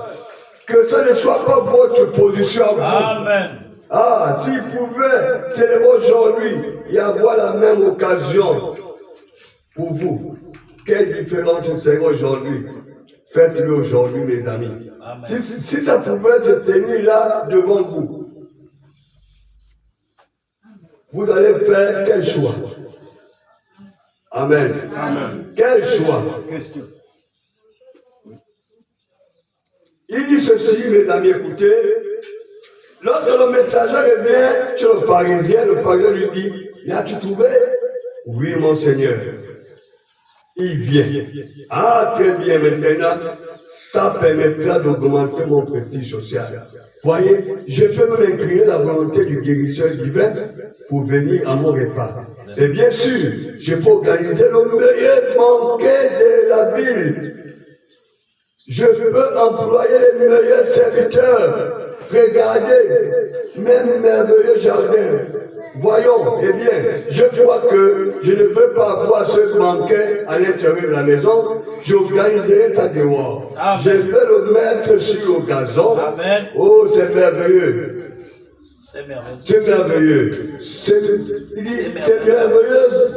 Que ce ne soit pas votre position à vous. Amen. Ah, s'il pouvait s'élever aujourd'hui et avoir la même occasion pour vous, quelle différence ce serait aujourd'hui? Faites-le aujourd'hui, mes amis. Si ça pouvait se tenir là devant vous, vous allez faire quel choix? Amen. Amen. Quel choix? Question. Il dit ceci, mes amis, écoutez. Lorsque le messager revient chez le pharisien lui dit, l'as-tu trouvé? Oui, mon Seigneur. Il vient. Ah, très bien, maintenant, ça permettra d'augmenter mon prestige social. Voyez, je peux même incliner la volonté du guérisseur divin pour venir à mon repas. Et bien sûr, je peux organiser le meilleur banquet de la ville. Je peux employer les meilleurs serviteurs. Regardez, même merveilleux jardin. Voyons, eh bien, je crois que je ne veux pas voir ce banquet à l'intérieur de la maison. J'organiserai ça dehors. Amen. Je vais le mettre sur le gazon. Amen. Oh, c'est merveilleux. C'est merveilleux. C'est merveilleux. Il dit, c'est merveilleuse.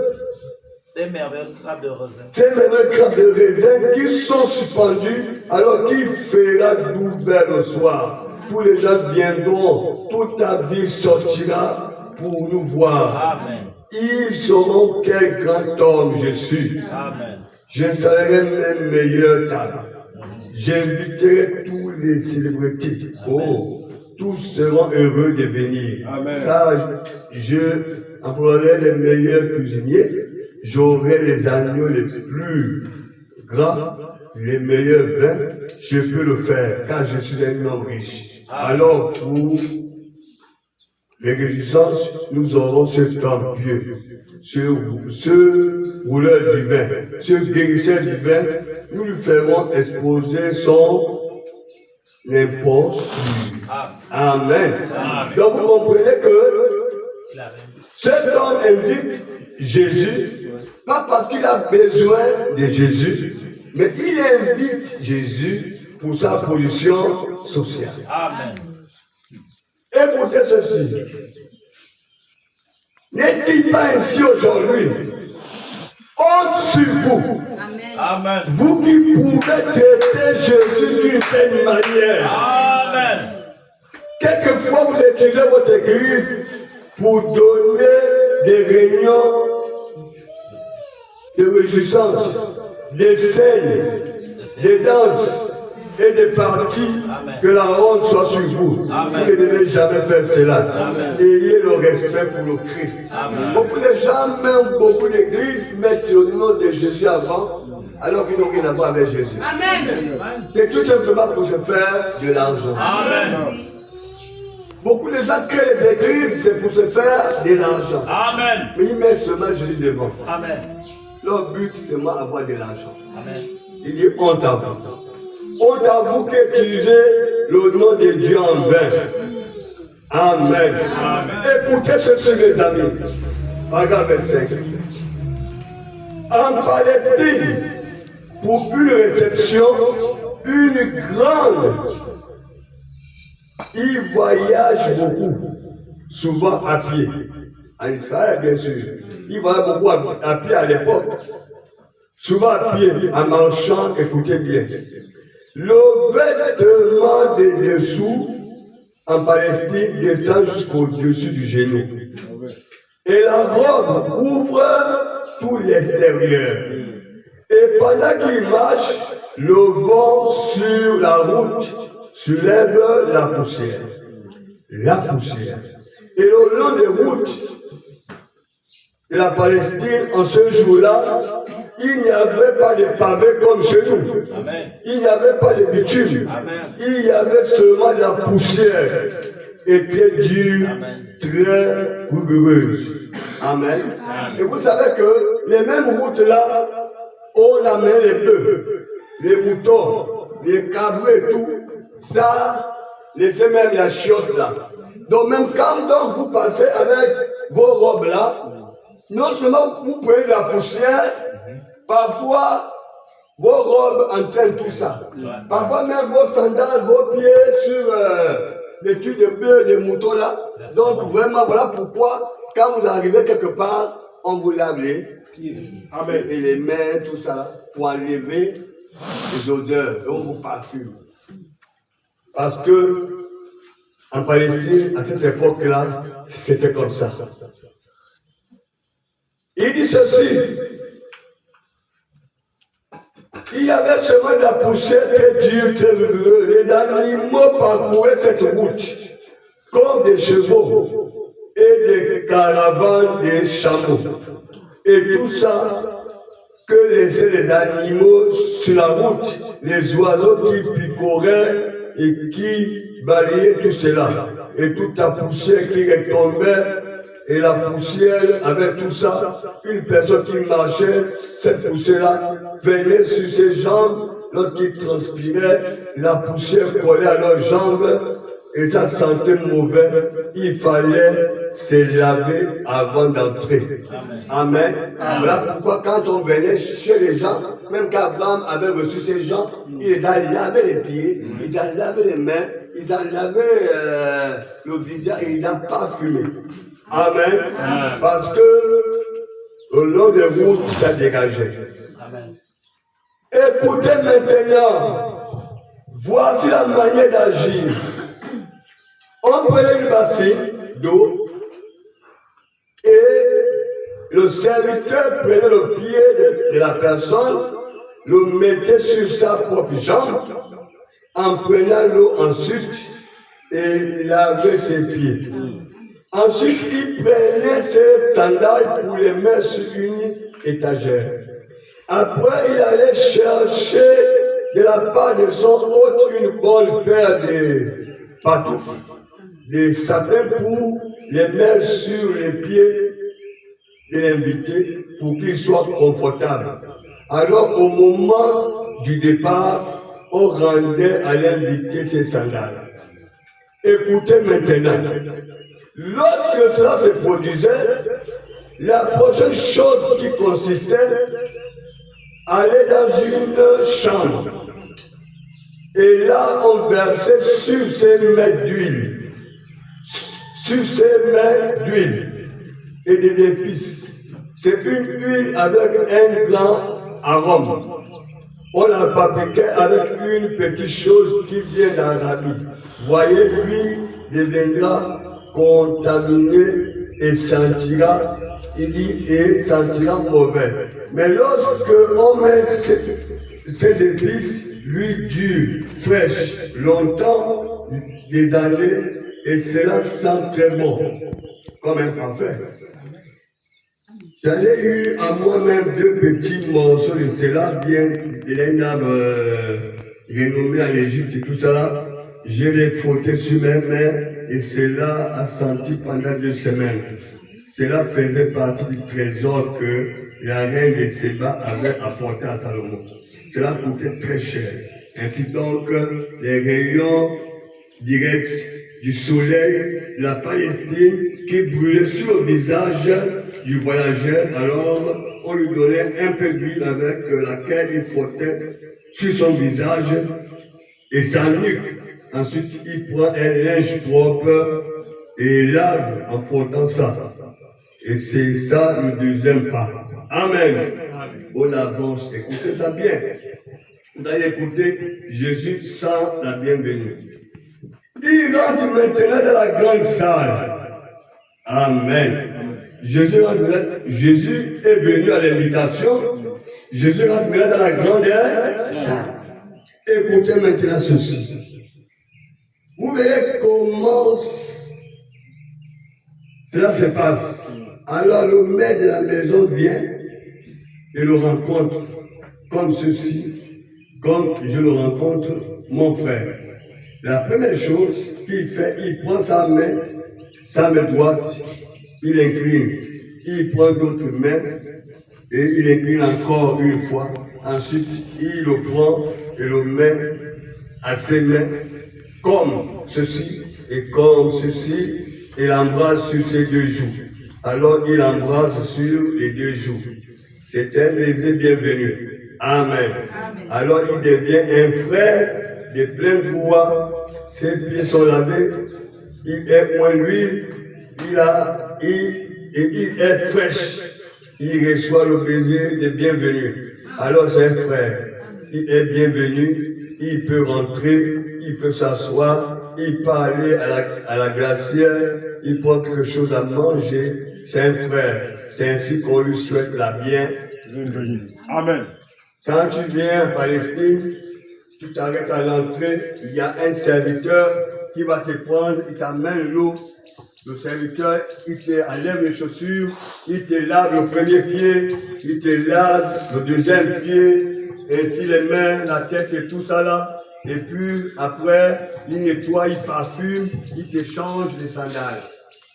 C'est merveilleux, grappe de raisin. Ces mêmes grappes de raisin qui sont suspendues, alors qu'il fera doux vers le soir. Tous les gens viendront, toute ta vie sortira pour nous voir. Amen. Ils sauront quel grand homme je suis. Amen. J'installerai mes meilleures tables. J'inviterai tous les célébrités. Oh, tous seront heureux de venir. Amen. Car je emploierai les meilleurs cuisiniers. J'aurai les agneaux les plus gras, les meilleurs vins. Je peux le faire car je suis un homme riche. Alors pour les réjouissances, nous aurons cet homme pieux, ce rouleur divin, ce guérisseur divin. Nous lui ferons exposer son imposture. Amen. Amen. Donc vous comprenez que Il avait cet homme invite Jésus, pas parce qu'il a besoin de Jésus, mais il invite Jésus pour sa position sociale. Amen. Écoutez ceci. N'est-il pas ainsi aujourd'hui? Honte sur vous, Amen. vous qui pouvez traiter Jésus d'une telle manière. Amen. Quelquefois, vous utilisez votre église pour donner des réunions de réjouissance, des scènes, des danses et des parties. Amen. Que la honte soit sur vous. Amen. Vous ne devez jamais faire cela. Amen. Ayez le respect pour le Christ. Amen. Beaucoup de gens, même beaucoup d'églises, mettent le nom de Jésus avant, alors qu'ils n'ont rien à voir avec Jésus. Amen. C'est tout simplement pour se faire de l'argent. Amen. Beaucoup de gens créent les églises, c'est pour se faire de l'argent. Amen. Mais ils mettent seulement Jésus devant. Amen. Leur but, c'est seulement avoir de l'argent. Amen. Il dit honte à vous. Honte à vous qui utilisez le nom de Dieu en vain. Amen. Amen. Écoutez ceci, mes amis. Paragraphe 25. En Palestine, pour une réception, une grande, ils voyagent beaucoup, souvent à pied. En Israël, bien sûr. Ils voyaient beaucoup à pied à l'époque. Souvent à pied, en marchant, écoutez bien. Le vêtement des dessous en Palestine descend jusqu'au-dessus du genou. Et la robe couvre tout l'extérieur. Et pendant qu'ils marchent, le vent sur la route soulève la poussière. La poussière. Et le long des routes de la Palestine, en ce jour-là, il n'y avait pas de pavés comme chez nous. Amen. Il n'y avait pas de bitume. Amen. Il y avait seulement de la poussière. Et très dure, Amen. très rigoureuse. Amen. Et vous savez que les mêmes routes-là, on amène les bœufs, les moutons, les cabriots et tout. Ça, laissez même la chiotte là. Donc même quand donc, vous passez avec vos robes là, non seulement vous prenez de la poussière, parfois vos robes entraînent tout ça. Parfois même vos sandales, vos pieds sur les trucs de bœufs, les moutons là. Donc vraiment voilà pourquoi quand vous arrivez quelque part, on vous lave les pieds et les mains, tout ça, pour enlever les odeurs, et on vous parfume. Parce que en Palestine, à cette époque-là, c'était comme ça. Il dit ceci. Il y avait seulement de la poussière très dure, très rigoureuse. Les animaux parcouraient cette route. comme des chevaux et des caravanes de chameaux. Et tout ça que laissaient les animaux sur la route, les oiseaux qui picoraient et qui balayaient tout cela. Et toute la poussière qui retombait, et la poussière avec tout ça, une personne qui marchait, cette poussière-là venait sur ses jambes. Lorsqu'il transpirait, la poussière collait à leurs jambes et ça sentait mauvais. Il fallait se laver avant d'entrer. Amen. Voilà pourquoi quand on venait chez les gens, même qu'Abraham avait reçu ces gens, il les a lavé les pieds, il a lavé les mains, il a lavé le visage et il a parfumé. Amen. Parce que au long des routes, ça dégageait. Amen. Écoutez maintenant, voici la manière d'agir. On prenait une bassine d'eau et le serviteur prenait le pied de la personne, le mettait sur sa propre jambe, en prenant l'eau ensuite et lavait ses pieds. Ensuite, il prenait ses sandales pour les mettre sur une étagère. Après, il allait chercher de la part de son hôte une bonne paire de pantoufles, des sapins pour les mettre sur les pieds de l'invité pour qu'il soit confortable. Alors, au moment du départ, on rendait à l'invité ses sandales. Écoutez maintenant, lorsque cela se produisait, la prochaine chose qui consistait aller dans une chambre. Et là, on versait sur ses mains d'huile, et des épices. C'est une huile avec un grand arôme. On la fabriquait avec une petite chose qui vient d'Arabie. Voyez, l'huile deviendra contaminée et sentira, mauvais. Mais lorsque on met ces épices, l'huile dure, fraîche, longtemps, des années, et cela sent très bon, comme un parfum. J'en ai eu à moi-même 2 petits morceaux de cela, bien d'un arbre renommé en Égypte et tout ça là. Je l'ai frotté sur mes mains et cela a senti pendant 2 semaines. Cela faisait partie du trésor que la reine de Séba avait apporté à Salomon. Cela coûtait très cher. Ainsi donc, les rayons directs du soleil de la Palestine qui brûlaient sur le visage du voyageur, alors on lui donnait un peu d'huile avec laquelle il frottait sur son visage et sa nuque. Ensuite, il prend un linge propre et lave en frottant ça. Et c'est ça le deuxième pas. Amen. On avance. Écoutez ça bien. Vous allez écouter Jésus sans la bienvenue. Il rentre maintenant dans la grande salle. Amen. Jésus est venu à l'invitation. Jésus rentre maintenant dans la grande salle. Écoutez maintenant ceci. Vous verrez comment cela se passe. Alors le maître de la maison vient et le rencontre comme ceci, comme je le rencontre, mon frère. La première chose qu'il fait, il prend sa main droite, il incline. Il prend l'autre main et il incline encore une fois. Ensuite, il le prend et le met à ses mains comme ceci et comme ceci et l'embrasse sur ses 2 joues. Alors il embrasse sur les 2 joues. C'est un baiser bienvenu. Amen. Alors il devient un frère de pleine gloire. Ses pieds sont lavés. Il est moins l'huile. Il est fraîche. Il reçoit le baiser de bienvenue. Alors c'est un frère. Il est bienvenu. Il peut rentrer. Il peut s'asseoir. Il peut aller à la glacière. Il prend quelque chose à manger. C'est un frère. C'est ainsi qu'on lui souhaite la bienvenue. Amen. Quand tu viens en Palestine, tu t'arrêtes à l'entrée, il y a un serviteur qui va te prendre, il t'amène l'eau. Le serviteur, il te enlève les chaussures, il te lave le premier pied, il te lave le deuxième pied, ainsi les mains, la tête et tout ça là. Et puis après, il nettoie, il parfume, il te change les sandales.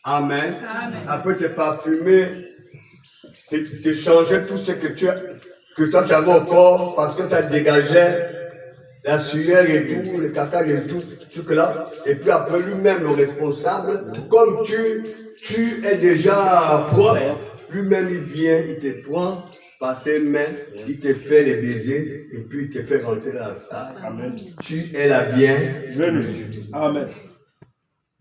Amen. Amen. Après te parfumer, te changer tout ce que toi tu avais au corps parce que ça dégageait la sueur et tout, le caca et tout là. Et puis après lui-même, le responsable, comme tu es déjà propre, lui-même il vient, il te prend par ses mains, il te fait les baisers et puis il te fait rentrer dans la salle. Amen. Tu es la bienvenue. Amen.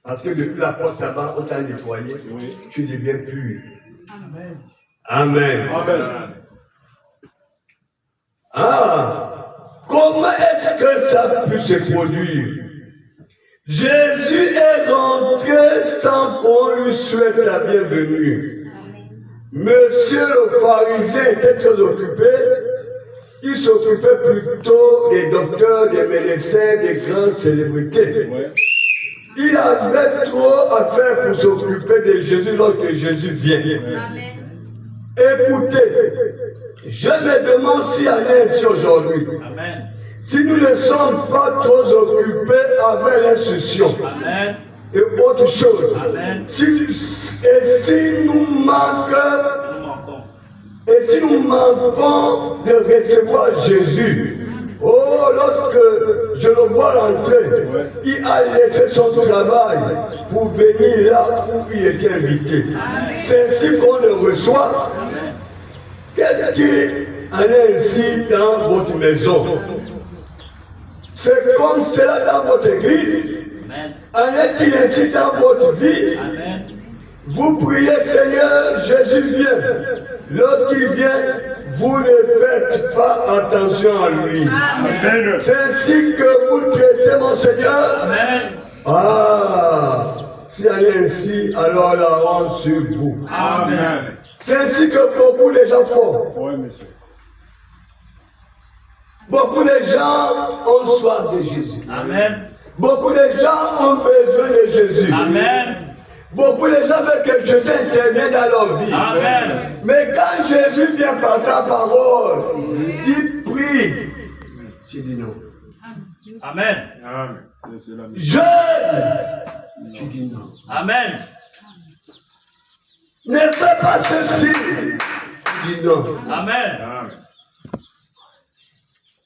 Parce que depuis la porte là-bas, on t'a nettoyé, Oui. tu deviens pur. Amen. Amen. Amen. Ah! Comment est-ce que ça peut se produire? Jésus est rentré sans qu'on lui souhaite la bienvenue. Monsieur le pharisien était très occupé. Il s'occupait plutôt des docteurs, des médecins, des grandes célébrités. Ouais. Il avait trop à faire pour s'occuper de Jésus lorsque Jésus vient. Amen. Écoutez, je me demande s'il y en a ainsi aujourd'hui. Amen. Si nous ne sommes pas trop occupés avec l'instruction Amen. et autre chose, Amen. si nous manquons, Nous manquons. et si nous manquons de recevoir Jésus, oh, lorsque je le vois rentrer, il a laissé son travail pour venir là où il était invité. C'est ainsi qu'on le reçoit. Amen. Qu'est-ce qui en est ainsi dans votre maison? C'est comme cela dans votre église. Amen. En est-il ainsi dans votre vie? Amen. Vous priez, Seigneur, Jésus vient. Lorsqu'il vient, vous ne faites pas attention à lui. Amen. C'est ainsi que vous traitez, mon Seigneur. Amen. Ah, s'il y en est ainsi, alors la honte sur vous. Amen. C'est ainsi que beaucoup de gens font. Oui, monsieur. Beaucoup de gens ont soif de Jésus. Amen. Beaucoup de gens ont besoin de Jésus. Amen. Beaucoup de gens veulent que Jésus intervienne dans leur vie. Amen. Mais quand Jésus vient par sa parole, il prie. Tu dis non. Amen. Amen. C'est la mission. Jeune. Tu dis non. Amen. Ne fais pas ceci. Tu dis non. Amen. Amen.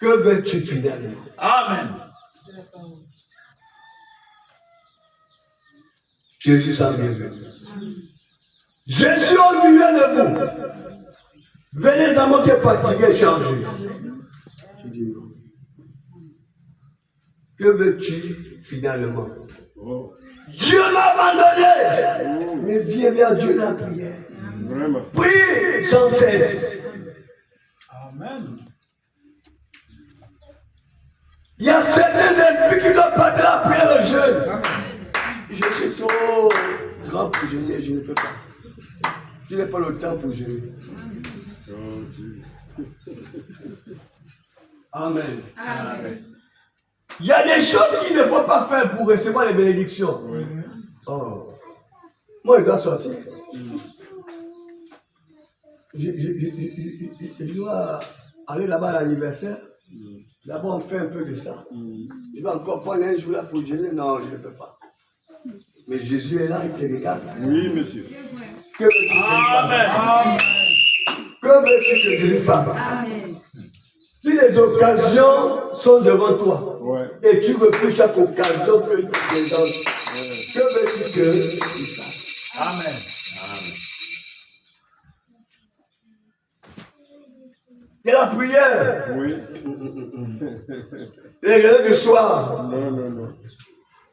Que veux-tu finalement? Amen. Jésus s'en bienvenu. Jésus au milieu de vous. Venez à moi qui est fatigué, changer. Tu dis non. Que veux-tu finalement? Oh. Dieu m'a abandonné. Mais viens vers Dieu dans la prière. Vraiment. Prie sans cesse. Amen. Il y a certains esprits qui doivent partir la prière au jeûne. Je suis trop grand pour jeûner, je ne peux pas. Je n'ai pas le temps pour jeûner. Oh, Dieu. Amen. Amen. Il y a des choses qu'il ne faut pas faire pour recevoir les bénédictions. Oui. Oh. Moi, je dois sortir. Je dois aller là-bas à l'anniversaire. D'abord, on fait un peu de ça. Je vais encore prendre un jour là pour jeûner. Non, je ne peux pas. Mais Jésus est là, il te regarde. Oui, monsieur. Que veux-tu que je fasse? Que veux-tu que je lui fasse? Amen. Si les occasions sont devant toi, Ouais. et tu refuses chaque occasion que tu te présentes, que veux-tu que je fasse? Amen. Et la prière, Oui. les réunions du soir, Non, non, non.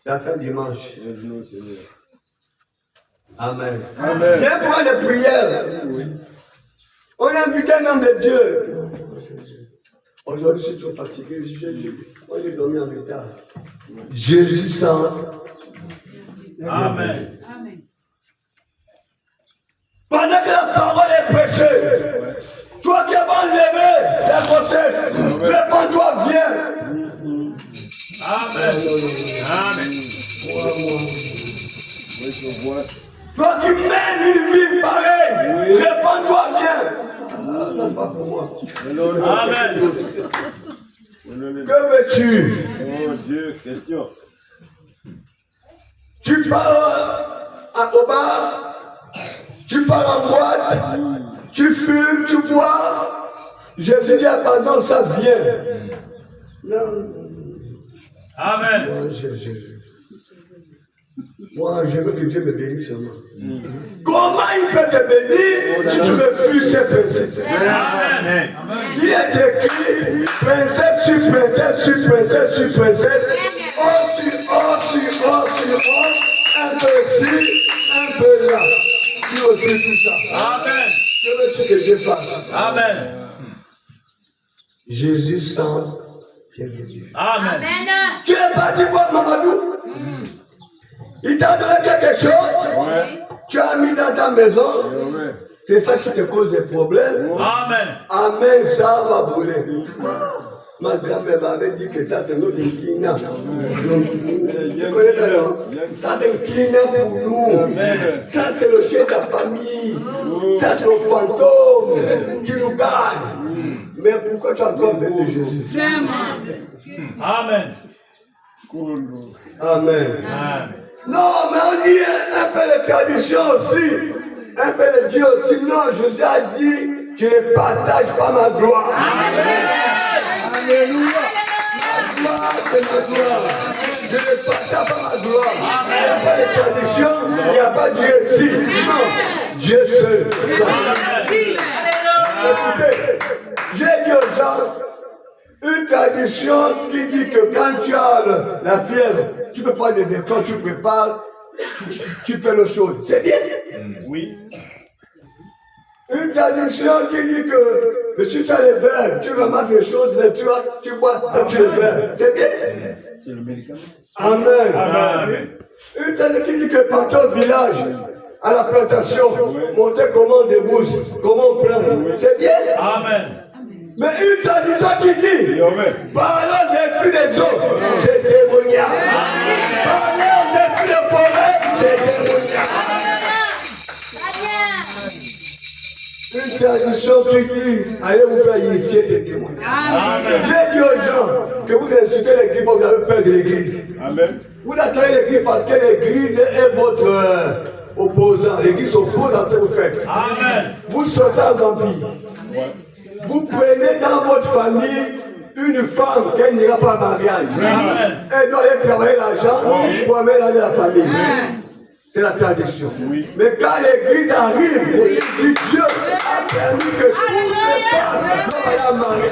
j'attends dimanche. Aide-nous, Seigneur. Amen. Amen. Viens pour les prières. On a invité un homme de Dieu. Aujourd'hui, je suis trop fatigué. Moi, j'ai dormi en retard. Jésus s'en. Amen. Amen. Pendant que la parole est prêchée, toi qui as enlevé la grossesse, réponds-toi, viens. Amen. Amen. je vois. Toi qui mènes une vie pareille, Oui. réponds-toi bien. Ah, ça, c'est pas pour moi. Non, non, Amen. non, non. Que veux-tu? Oh Dieu, question. Tu pars au bar, tu pars en boîte, tu fumes, tu bois. Jésus dit abandonne ça, viens. Non. Amen. Moi, je veux que Dieu me bénisse seulement. Comment il peut te bénir si tu refuses ces principes? Amen. Il est écrit, précepte sur précepte sur précepte sur précepte, on sur on sur on sur on, un peu ici, un peu là. Tu refuses tout ça. Amen. Que veux-tu que Dieu fasse? Amen. Jésus sent bienvenu. Amen. Tu es parti voir Mamadou. Il t'a donné quelque chose. Ouais. Tu as mis dans ta maison. Ouais. C'est ça qui te cause des problèmes. Amen. Amen, ça va brûler. Ma grand-mère m'avait dit que ça c'est notre kina. Tu connais d'abord? Ça c'est le kina pour nous. Ça c'est le chef de la famille. Ça c'est le fantôme qui nous garde. Mais pourquoi tu as encore besoin de Jésus? Amen. Amen. Amen. Non, mais on dit un peu de tradition aussi. Un peu de Dieu aussi. Non, Jésus a dit, je ne partage pas ma gloire. Alléluia. Ma gloire, c'est ma gloire. Je ne partage pas ma gloire. Il n'y a pas de tradition, il n'y a pas Dieu ici. Non, Dieu seul. Écoutez, j'ai dit aux gens, une tradition qui dit que quand tu as la fièvre, tu peux prendre des étoiles, tu prépares, tu fais le chose. C'est bien. Oui. Une tradition qui dit que si tu as les verres, tu ramasses les choses, tu bois, ça tu les verres. C'est bien. C'est le médicament. Amen. Amen. Une tradition qui dit que partout au village, à la plantation, montrer comment on débouche, comment on prend. C'est bien. Amen. Mais une tradition qui dit, Amen. parlez aux esprits des eaux, c'est démoniaque. Parlez aux esprits des forêts, c'est démoniaque. Une tradition qui dit, allez vous faire initier, c'est démoniaque. Amen. J'ai dit aux gens que vous insultez l'église parce que vous avez peur de l'église. Amen. Vous attaquez l'église parce que l'église est votre opposant. L'église s'oppose à ce que vous faites. Amen. Vous sortez un vampire. Ouais. Vous prenez dans votre famille une femme qui n'ira pas en mariage. Amen. Elle doit aller travailler l'argent pour amener dans la famille. C'est la tradition. Oui. Mais quand l'église arrive, l'église dit Dieu a permis que toutes les femmes soient allées en mariage.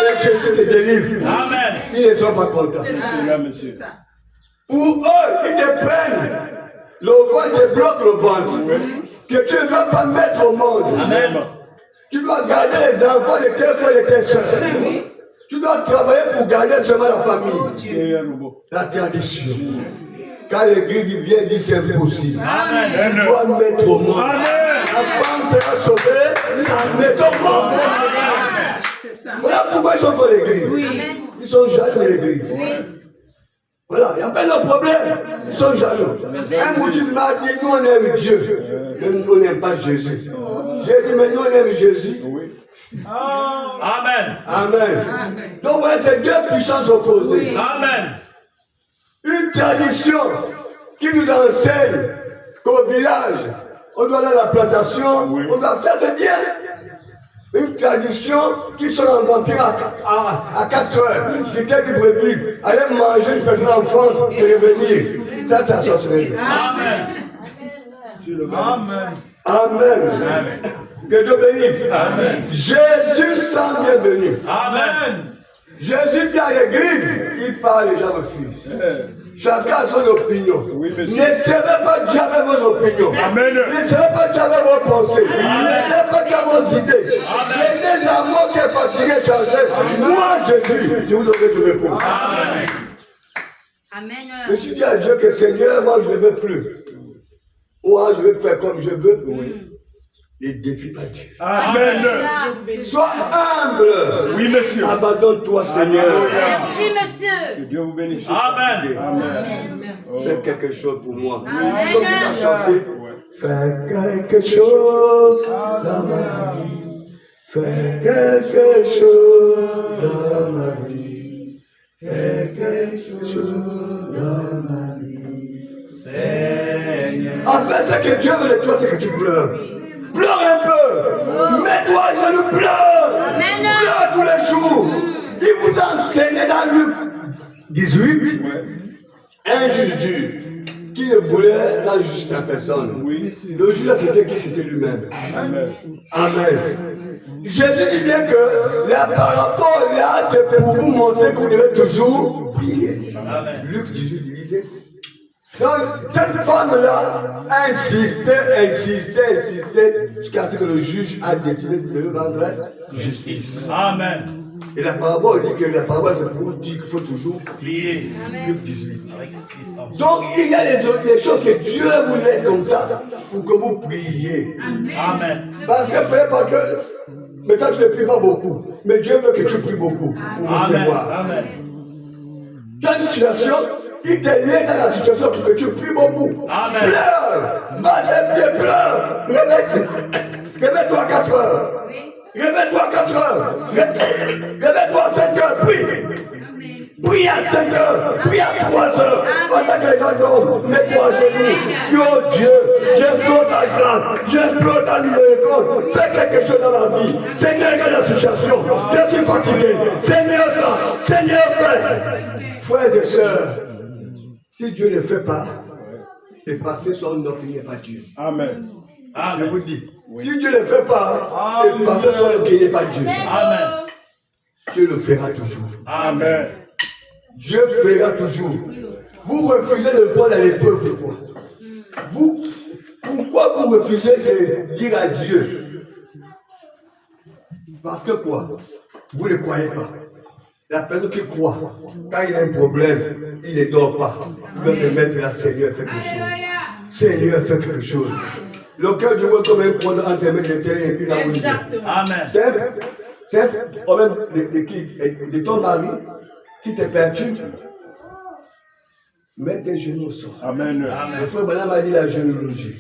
Et Jésus te délivre. Amen. Ils ne sont pas contents. C'est là, monsieur. Pour eux, ils te prennent. Le ventre te bloque le ventre. Que tu ne dois pas mettre au monde. Amen. Tu dois garder les enfants de tes frères et de tes soeurs. Tu dois travailler pour garder seulement la famille. C'est un robot. La tradition. Quand l'église vient, il dit c'est impossible. Amen. Tu dois mettre au monde. La femme sera sauvée, ça met au monde. Voilà pourquoi ils sont dans l'église. Ils sont jaloux de l'église. Voilà, il n'y a pas de problème. Ils sont jaloux. Un bouddhiste m'a dit, nous on aime Dieu, mais nous on n'aime pas Jésus. J'ai dit, mais nous on aime Jésus. Oui. Amen. Amen. Donc voilà, c'est deux puissances opposées. Amen. Une tradition qui nous enseigne qu'au village, on doit aller à la plantation, on doit faire, c'est bien. Une tradition qui sort en vampire à 4 heures, qui était du brebis, aller manger une personne en France et revenir. Ça, c'est la sorcellerie. Amen. Amen. Amen. Que Dieu bénisse. Amen. Jésus sent bienvenu. Amen. Jésus vient à l'église, il parle, les gens refusent. Chacun a son opinion. Oui, monsieur. Ne servez pas Dieu avec vos opinions. Amen. Ne servez pas Dieu avec vos pensées. Ne servez pas Dieu avec vos idées. C'est des amours qui est fatigué, changé. Moi, Jésus, je vous donne du repos. Amen. Je suis dit à Dieu que Seigneur, moi, je ne veux plus. Moi, je vais faire comme je veux. Ne défie pas Dieu. Amen. Sois humble. Oui, monsieur. Abandonne-toi, Seigneur. Merci, monsieur. Que Dieu vous bénisse. Amen. Amen. Fais quelque chose pour moi. Amen. Comme tu as chanté. Fais quelque chose dans ma vie. Fais quelque chose dans ma vie. Fais quelque chose dans ma vie. Seigneur. En fait, ce que Dieu veut de toi, c'est que tu pleures. Pleure un peu. Mets-toi à genoux, pleure. Amen. Pleure tous les jours. Il vous enseignait dans Luc 18, un juge dur qui ne voulait la justice à personne. Oui. Le juge, c'était qui? C'était lui-même. Amen. Amen. Jésus dit bien que la parabole là, c'est pour vous montrer que vous devez toujours prier. Amen. Luc 18, il disait. Donc, cette femme-là insistait jusqu'à ce que le juge a décidé de lui rendre justice. Amen. Et la parabole dit que la parabole, c'est pour vous dire qu'il faut toujours Priez. Luc 18. Avec insistance. Donc, il y a des choses que Dieu vous laisse comme ça pour que vous priez. Amen. Parce que peut-être pas que. Mais toi, tu ne pries pas beaucoup. Mais Dieu veut que tu pries beaucoup pour Amen. recevoir. Amen. Tu as une situation, il te met dans la situation pour que tu pries beaucoup. Amen. Pleure. Va-y, bien, pleure. Réveille-toi à 4 heures. Réveille-toi à 4 heures. Réveille-toi à 5 heures. Prie. Prie à 5 heures. Prie à 3 heures. Pendant que les gens dorment, mets-toi à genoux. Dis, oh Dieu, j'implore ta grâce. J'implore ta miséricorde. Fais quelque chose dans ma vie. Seigneur, regarde la situation. Je suis fatigué. Seigneur, Seigneur, fais. Frères et sœurs, si Dieu ne le fait pas, effacez son nom, il n'y a pas Dieu. Amen. Je vous dis, si Dieu ne le fait pas, effacez son nom, il n'y a pas Dieu. Amen. Dieu le fera toujours. Amen. Dieu fera toujours. Vous refusez de prendre l'épreuve, pourquoi? Pourquoi vous refusez de dire à Dieu? Parce que quoi? Vous ne croyez pas. La personne qui croit, quand il a un problème, il ne dort pas. Il doit se mettre là, Seigneur, fais quelque chose. Seigneur, fais quelque chose. Le cœur du roi comme un quadre entre mes deux et puis là où il est. Amen. C'est un problème de ton mari qui te perturbe. Mets tes genoux au sol. Amen. Le frère Branham a dit la généalogie.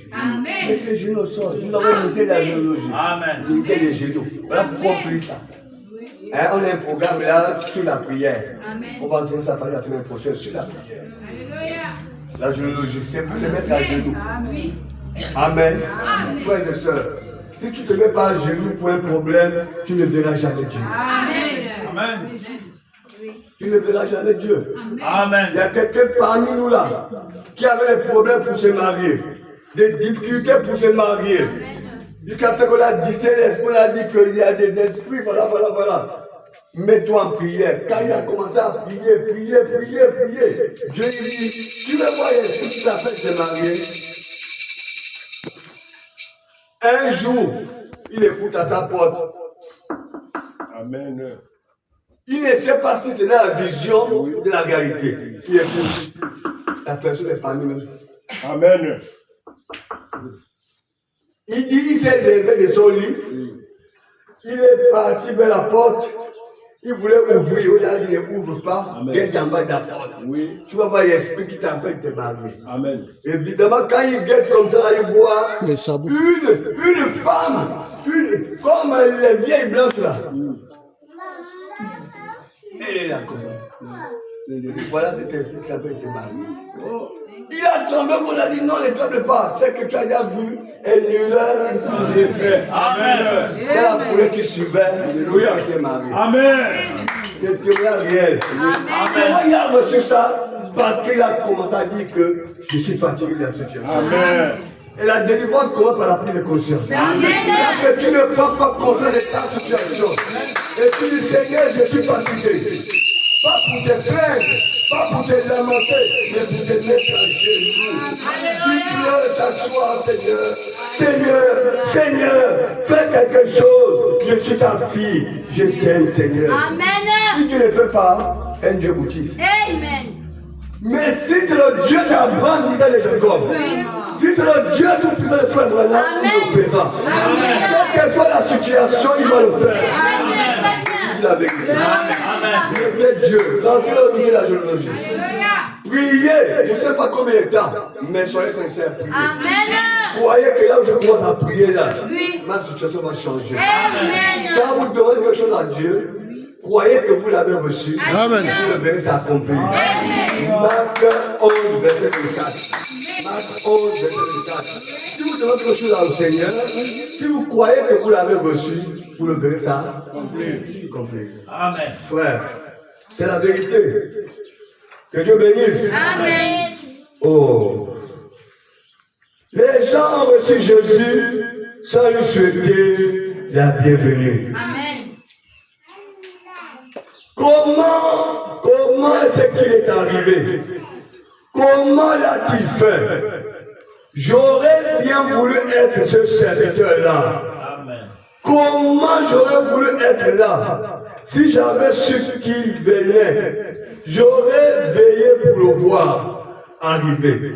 Mets tes genoux au sol. Nous avons misé la généalogie. Amen. Misé les genoux. Voilà pourquoi on prie ça. Hein, on a un programme là sur la prière. On va enseigner ça la semaine prochaine sur la prière. La généalogie, c'est pour se mettre à genoux. Amen. Frères et sœurs, si tu ne te mets pas à genoux pour un problème, tu ne verras jamais Dieu. Amen. Tu ne verras jamais Dieu. Amen. Il y a quelqu'un parmi nous là qui avait des problèmes pour se marier, des difficultés pour se marier. Jusqu'à ce qu'on a dit, l'esprit a dit qu'il y a des esprits, voilà. Mets-toi en prière. Quand il a commencé à prier, Dieu lui dit, tu veux voir l'esprit qui t'a fait se marier? Un jour, il écoute à sa porte. Amen. Il ne sait pas si c'est la vision ou de la réalité. Il écoute. La personne est parmi nous. Amen. Il dit, il s'est levé de son lit. Il est parti vers la porte. Il voulait ouvrir. Il a dit, ne ouvre pas. Guette en bas de la porte. Oui. Tu vas voir l'esprit qui t'empêche de marier. Amen. Évidemment, quand il guette comme ça, il voit Les sabots. une femme, comme les vieilles blanches là. Elle est là comme ça. Voilà cet esprit qui t'empêche de marier. Il a tremblé, on a dit non, ne tremble pas. Ce que tu as déjà vu est nul. C'est fait. Amen. Dans la foulée qui suivait, il s'est marié. Amen. C'est témoignage réel. Comment il a reçu ça? Parce qu'il a commencé à dire que je suis fatigué de la situation. Amen. Et la délivrance commence par la prise de conscience. Quand que tu ne prends pas conscience de ta situation, et tu dis Seigneur, je suis fatigué. Pas pour te plaindre, pas pour te lamenter, mais pour te mettre à genoux. Tu pleures t'asseoir, Seigneur. Seigneur, fais quelque chose. Je suis ta fille, je t'aime, Seigneur. Amen. Si tu ne le fais pas, c'est un Dieu boutiste. Amen. Mais si c'est le Dieu d'Abraham, disait les Jacob, si c'est le Dieu tout-puissant de frère Branham, il le fera. Quelle que soit la situation, il va le faire. Il dit la vérité. Priez Dieu, rentrez au musée de la généalogie. Priez, je ne sais pas combien de temps, mais soyez sincères, priez. Croyez que là où je commence à prier, là, ma situation va changer. Quand vous demandez quelque chose à Dieu, croyez que vous l'avez reçu. Amen. Vous le verrez s'accomplir. Marc 11, verset 24. Marc 11, verset 24. Si vous demandez quelque chose au Seigneur, si vous croyez que vous l'avez reçu, vous le verrez s'accomplir. Amen. Frère, c'est la vérité. Que Dieu bénisse. Amen. Oh. Les gens ont reçu Jésus sans lui souhaiter la bienvenue. Amen. Comment est-ce qu'il est arrivé? Comment l'a-t-il fait? J'aurais bien voulu être ce serviteur-là. Amen. Comment j'aurais voulu être là? Si j'avais su qu'il venait, j'aurais veillé pour le voir arriver.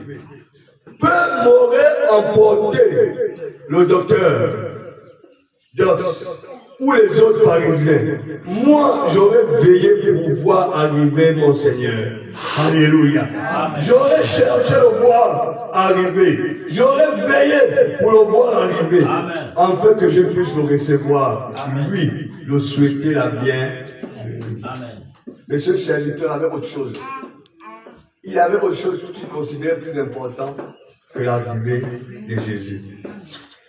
Peu m'aurait emporté le docteur Dos ou les autres pharisiens. Moi, j'aurais veillé pour voir arriver mon Seigneur. Alléluia. J'aurais cherché le voir arriver. J'aurais veillé pour le voir arriver. Amen. Afin que je puisse le recevoir. Amen. Lui, le souhaiter la bienvenue. Amen. Mais ce serviteur avait autre chose. Il avait autre chose qu'il considérait plus important que l'arrivée de Jésus.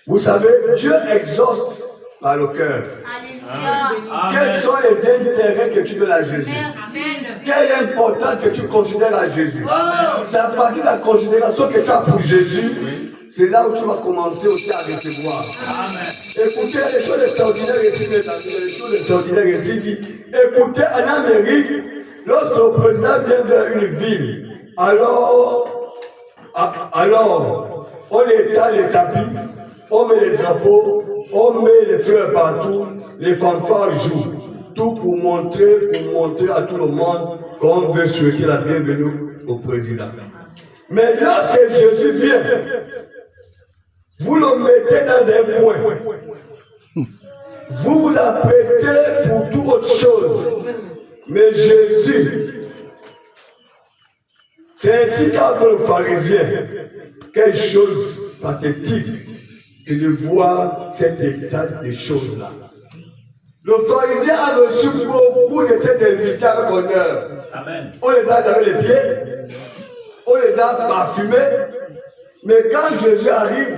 Vous savez, Dieu exauce par le cœur. Alléluia. Quels sont les intérêts que tu donnes à Jésus? Merci. Quelle importance que tu considères à Jésus? C'est à partir de la considération que tu as pour Jésus, c'est là où tu vas commencer aussi à recevoir. Amen. Écoutez, il y a des choses extraordinaires ici, mes amis, il y a des choses extraordinaires ici. Écoutez, en Amérique, lorsque le président vient vers une ville, alors on étale les tapis, on met les drapeaux, on met les fleurs partout, les fanfares jouent. Tout pour montrer à tout le monde qu'on veut souhaiter la bienvenue au président. Mais lorsque Jésus vient, vous le mettez dans un coin. Vous vous apprêtez pour toute autre chose. Mais Jésus, c'est ainsi qu'a fait le pharisien. Quelque chose pathétique que de voir cet état des choses-là. Le pharisien a reçu beaucoup de ses invités avec honneur. Amen. On les a lavé les pieds, on les a parfumés, mais quand Jésus arrive,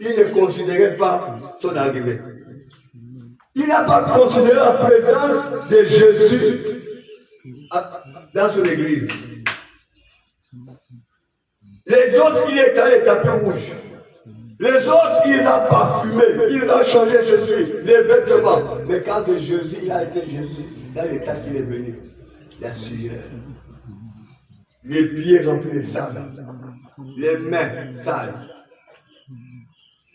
il ne considérait pas son arrivée. Il n'a pas considéré la présence de Jésus dans son église. Les autres, il est dans les tapis rouges. Les autres, il a parfumé, il a changé Jésus, les vêtements. Mais quand c'est Jésus, il a été Jésus, dans l'état qu'il est venu. La sueur, les pieds remplis de sable, les mains sales,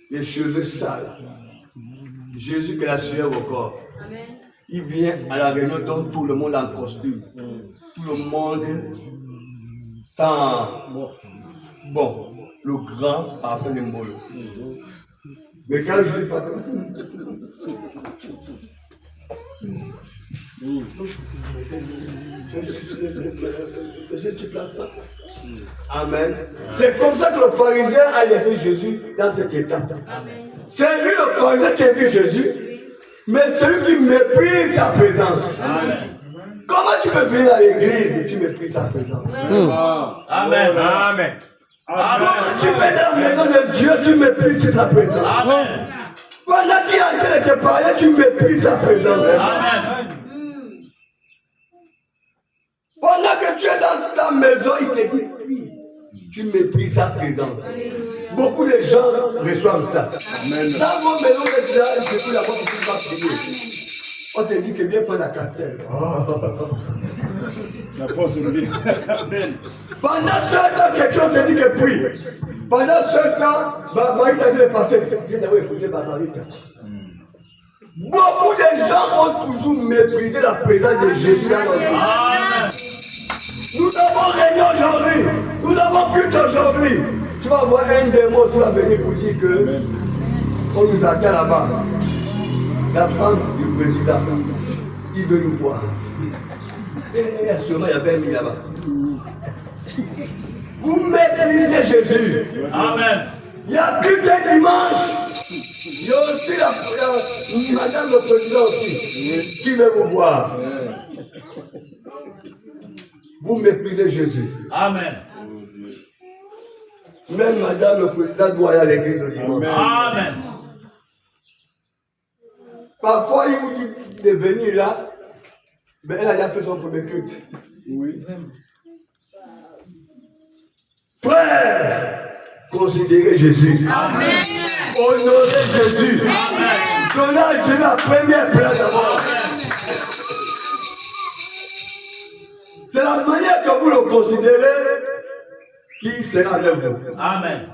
les cheveux sales. Jésus que la sueur au corps. Il vient à la réunion dont tout le monde en costume. Tout le monde sans bon, le grand parfum de Molo. Mais quand je dis pas Amen. C'est comme ça que le pharisien a laissé Jésus dans cet état. C'est lui le pharisien qui a vu Jésus, mais celui qui méprise sa présence. Amen. Comment tu peux venir à l'église et tu méprises sa présence? Amen. Amen. Comment tu vas dans la maison de Dieu, tu méprises sa présence? Amen. Pendant qu'il est en train de te parler, tu méprises sa présence. Amen. Pendant que tu es dans ta maison, il te dit prie. Tu méprises sa présence. Beaucoup de gens reçoivent ça. Dans vos maisons, vous êtes là, et depuis la porte, tu ne vas pas prier. On te dit que viens prendre la castelle. La force de vie. Amen. Pendant ce temps, quelque chose te dit que prie. Pendant ce temps, Marie t'a dit de passer. Viens d'abord écouter Marie. Beaucoup de gens ont toujours méprisé la présence de Jésus dans leur vie. Nous avons régné aujourd'hui. Nous avons culte aujourd'hui. Tu vas voir un démon qui va venir pour dire que on nous attend là-bas. La femme du président, il veut nous voir. Et sûrement il y avait un mis là-bas. Vous méprisez Jésus. Amen. Il y a culte un dimanche. Il y a aussi la madame le président aussi qui veut vous voir. Vous méprisez Jésus. Amen. Même madame le président doit aller à l'église le dimanche. Amen. Parfois, il vous dit de venir là, mais elle a déjà fait son premier culte. Oui. Frère, considérez Jésus. Amen. Honorez Jésus. Amen. Donnez à Dieu la première place d'abord. C'est la manière que vous le considérez qui sera avec vous. Amen.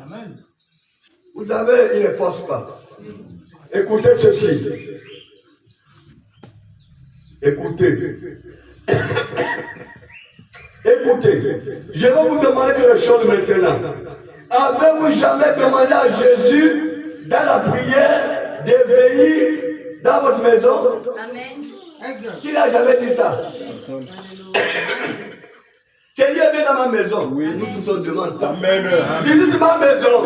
Vous savez, il ne force pas. Écoutez ceci. Écoutez. Écoutez. Je vais vous demander quelque chose maintenant. Avez-vous jamais demandé à Jésus, dans la prière, de venir dans votre maison? Amen. Qui n'a jamais dit ça? Seigneur, viens dans ma maison. Nous tous on demande ça. Amen. Visite ma maison.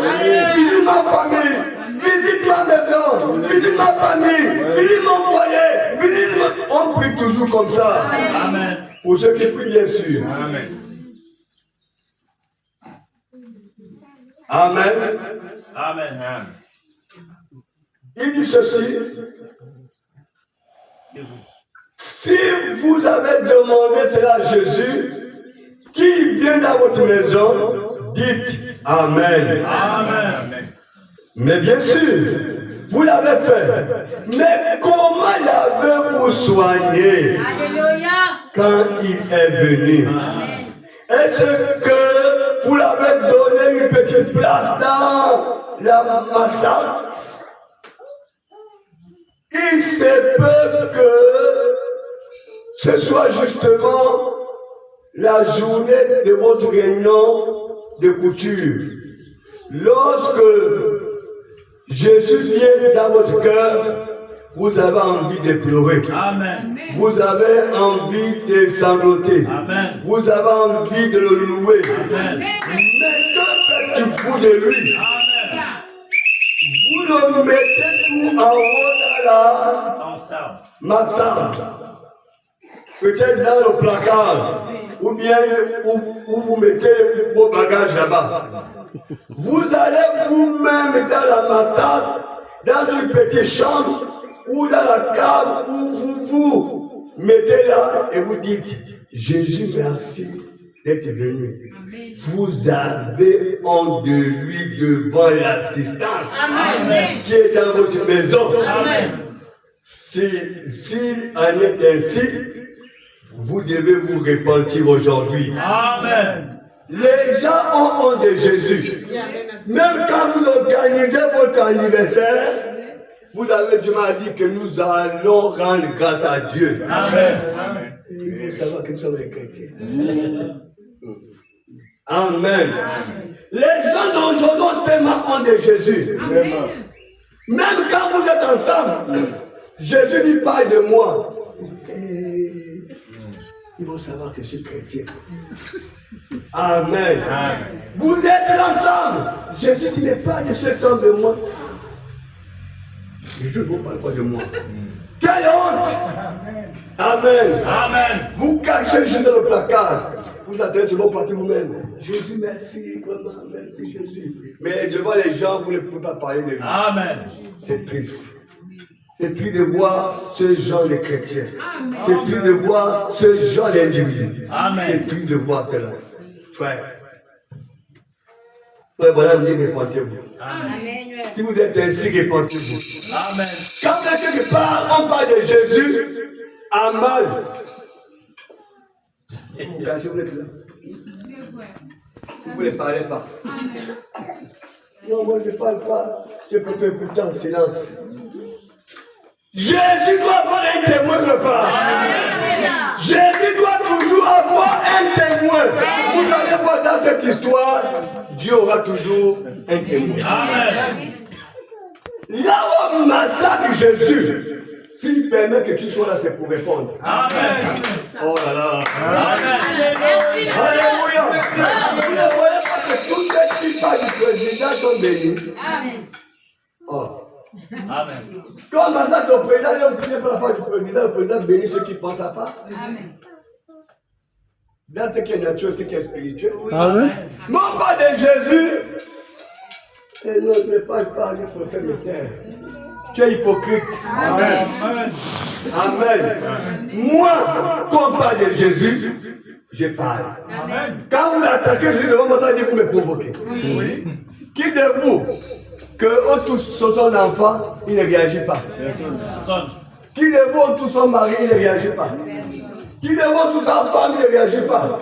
Visite ma famille. Visite ma maison. Visite ma famille. Visite mon foyer. Visite ma... On prie toujours comme ça. Amen. Pour ceux qui prient, bien sûr. Amen. Amen. Amen. Il dit ceci. Si vous avez demandé cela à Jésus, qui vient dans votre maison, dites Amen. Amen. Mais bien sûr, vous l'avez fait. Mais comment l'avez-vous soigné Alléluia. quand il est venu? Amen. Est-ce que vous l'avez donné une petite place dans la massacre? Il se peut que ce soit justement la journée de votre réunion de couture. Lorsque Jésus vient dans votre cœur, vous avez envie de pleurer. Amen. Vous avez envie de sangloter. Amen. Vous avez envie de le louer. Amen. Mais que faites-vous de lui? Amen. Vous le mettez tout en haut dans la Ensemble. massacre. Peut-être dans le placard. Ou bien où vous mettez vos bagages là-bas. Vous allez vous-même dans la massacre, dans une petite chambre ou dans la cave où vous vous mettez là et vous dites Jésus, merci d'être venu. Vous avez honte de lui devant l'assistance qui est dans votre maison. Amen. S'il en est ainsi, vous devez vous repentir aujourd'hui. Amen. Les gens ont honte de Jésus. Même quand vous organisez votre anniversaire, vous avez du mal à dire que nous allons rendre grâce à Dieu. Amen. Et il faut savoir que nous sommes les chrétiens. Amen. Les gens d'aujourd'hui ont tellement honte de Jésus. Même quand vous êtes ensemble, Jésus dit parle de moi. Ils vont savoir que je suis chrétien. Amen. Vous êtes ensemble. Jésus dit, mais pas de cet homme de moi. Jésus ne vous parle pas de moi. Quelle honte. Amen. Amen. Vous cachez juste dans le placard. Vous attendez tout le monde partir vous-même. Jésus, merci. Vraiment, merci Jésus. Mais devant les gens, vous ne pouvez pas parler de lui. Amen. C'est triste. C'est triste de voir ce genre de chrétiens. C'est triste de voir ce genre d'individus. C'est triste de voir cela. Frère. Frère, voilà, me dit, répentez-vous. Amen. Si vous êtes ainsi, répentez-vous. Amen. Quand on est quelque part, on parle de Jésus à mal. Vous cachez, vous êtes là. Vous ne parlez pas. Non, moi je ne parle pas. Je peux faire tout le temps en silence. Jésus doit avoir un témoin quelque part. Jésus doit toujours avoir un témoin. Vous allez voir dans cette histoire, Dieu aura toujours un témoin. Amen. Là où on massacre Jésus, s'il permet que tu sois là, c'est pour répondre. Amen. Oh là là. Amen. Alléluia. Vous ne voyez pas que tous ceux qui parlent du président sont bénis. Amen. Oh. Amen. Quand on massacre le président, il vient par la part du président, le président bénit ceux qui ne pensent pas. Amen. Dans ce qui est naturel, ce qui est spirituel. Amen. Non pas de Jésus. Et non, je ne parle pas du prophète de terre. Tu es hypocrite. Amen. Amen. Moi, quand on parle de Jésus, je parle. Amen. Quand vous attaquez Jésus devant moi, ça dit vous me provoquez. Oui. Qui de vous, qu'on touche son enfant, il ne réagit pas? Personne. Qui de vous, on touche son mari, il ne réagit pas? Qui de vous, on touche sa femme, il ne réagit pas?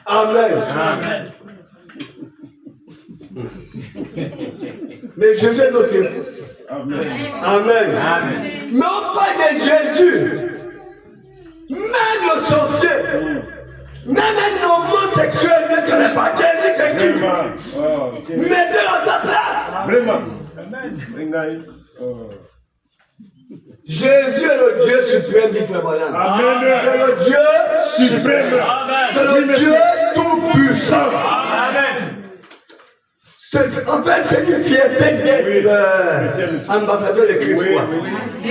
Amen. Amen. Mais Jésus est notre époux. Amen. Amen. Amen. Mais on parle de Jésus. Même le sorcier, même un homosexuel ne connaît pas Jésus, c'est qui? Vraiment. Oh, tiens. Mettez-le à sa place. Vraiment. Amen. Oh. Jésus est le Dieu suprême, dit Frère Branham. Amen. C'est le Dieu suprême. C'est Amen. le Dieu tout-puissant. Amen. En fait, c'est une fierté d'être ambassadeur de Christ. Oui, Quoi. oui,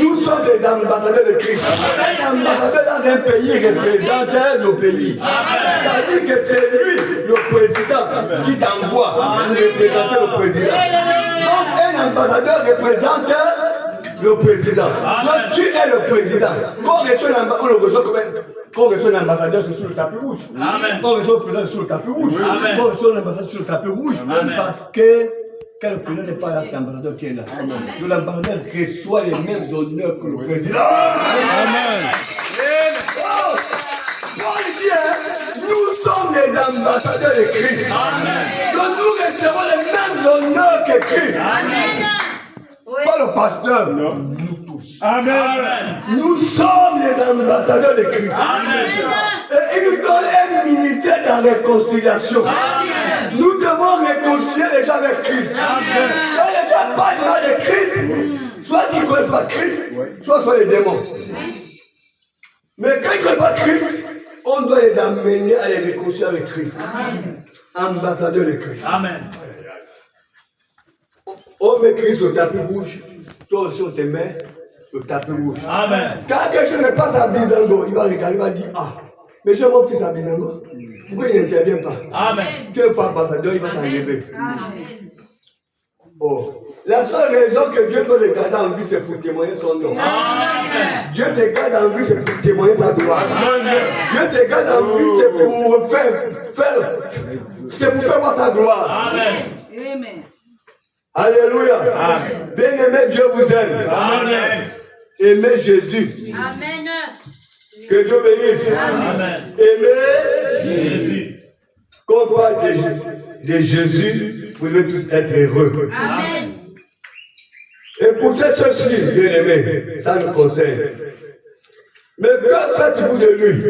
Nous sommes des ambassadeurs de Christ. Un ambassadeur dans un pays représente nos pays. C'est-à-dire que c'est lui, le président, qui t'envoie pour représenter le président. Donc, un ambassadeur représente le président. Donc, tu es le président. Quand on reçoit un ambassadeur, c'est sur le tapis rouge. Amen. On reçoit le président sur le tapis rouge. Amen. On reçoit l'ambassadeur sur le tapis rouge. Amen. Parce que quand le président n'est pas là, c'est l'ambassadeur qui est là. Donc l'ambassadeur reçoit les mêmes honneurs que le président. Amen. Oh! Paul dit, hein, nous sommes les ambassadeurs de Christ. Donc nous recevons les mêmes honneurs que Christ. Amen. Oui. Pas le pasteur, Non. nous tous. Amen. Nous sommes les ambassadeurs de Christ. Amen. Et il nous donne un ministère de la réconciliation. Nous devons réconcilier les gens avec Christ. Quand les gens parlent mal de Christ, soit ils ne connaissent pas Christ, soit ce sont les démons. Mais quand ils ne connaissent pas Christ, on doit les amener à les réconcilier avec Christ. Ambassadeur de Christ. Amen. On met Christ au tapis rouge, toi aussi on te met au tapis rouge. Amen. Quand quelque chose ne passe à Bizango, il va regarder, il va dire, ah, mais j'ai mon fils à Bizango, pourquoi il n'intervient pas? Amen. Tu es un ambassadeur, il va t'enlever. Oh. La seule raison que Dieu peut le garder en vie, c'est pour témoigner son nom. Amen. Dieu te garde en vie, c'est pour témoigner sa gloire. Amen. Dieu te garde en vie, c'est pour faire voir sa gloire. Amen. Amen. Alléluia. Amen. Bien-aimé, Dieu vous aime. Amen. Aimez Jésus. Amen. Que Dieu bénisse. Amen. Aimez Jésus. Quand on parle de Jésus, vous devez tous être heureux. Amen. Écoutez ceci, bien-aimés, ça nous concerne. Mais que faites-vous de lui?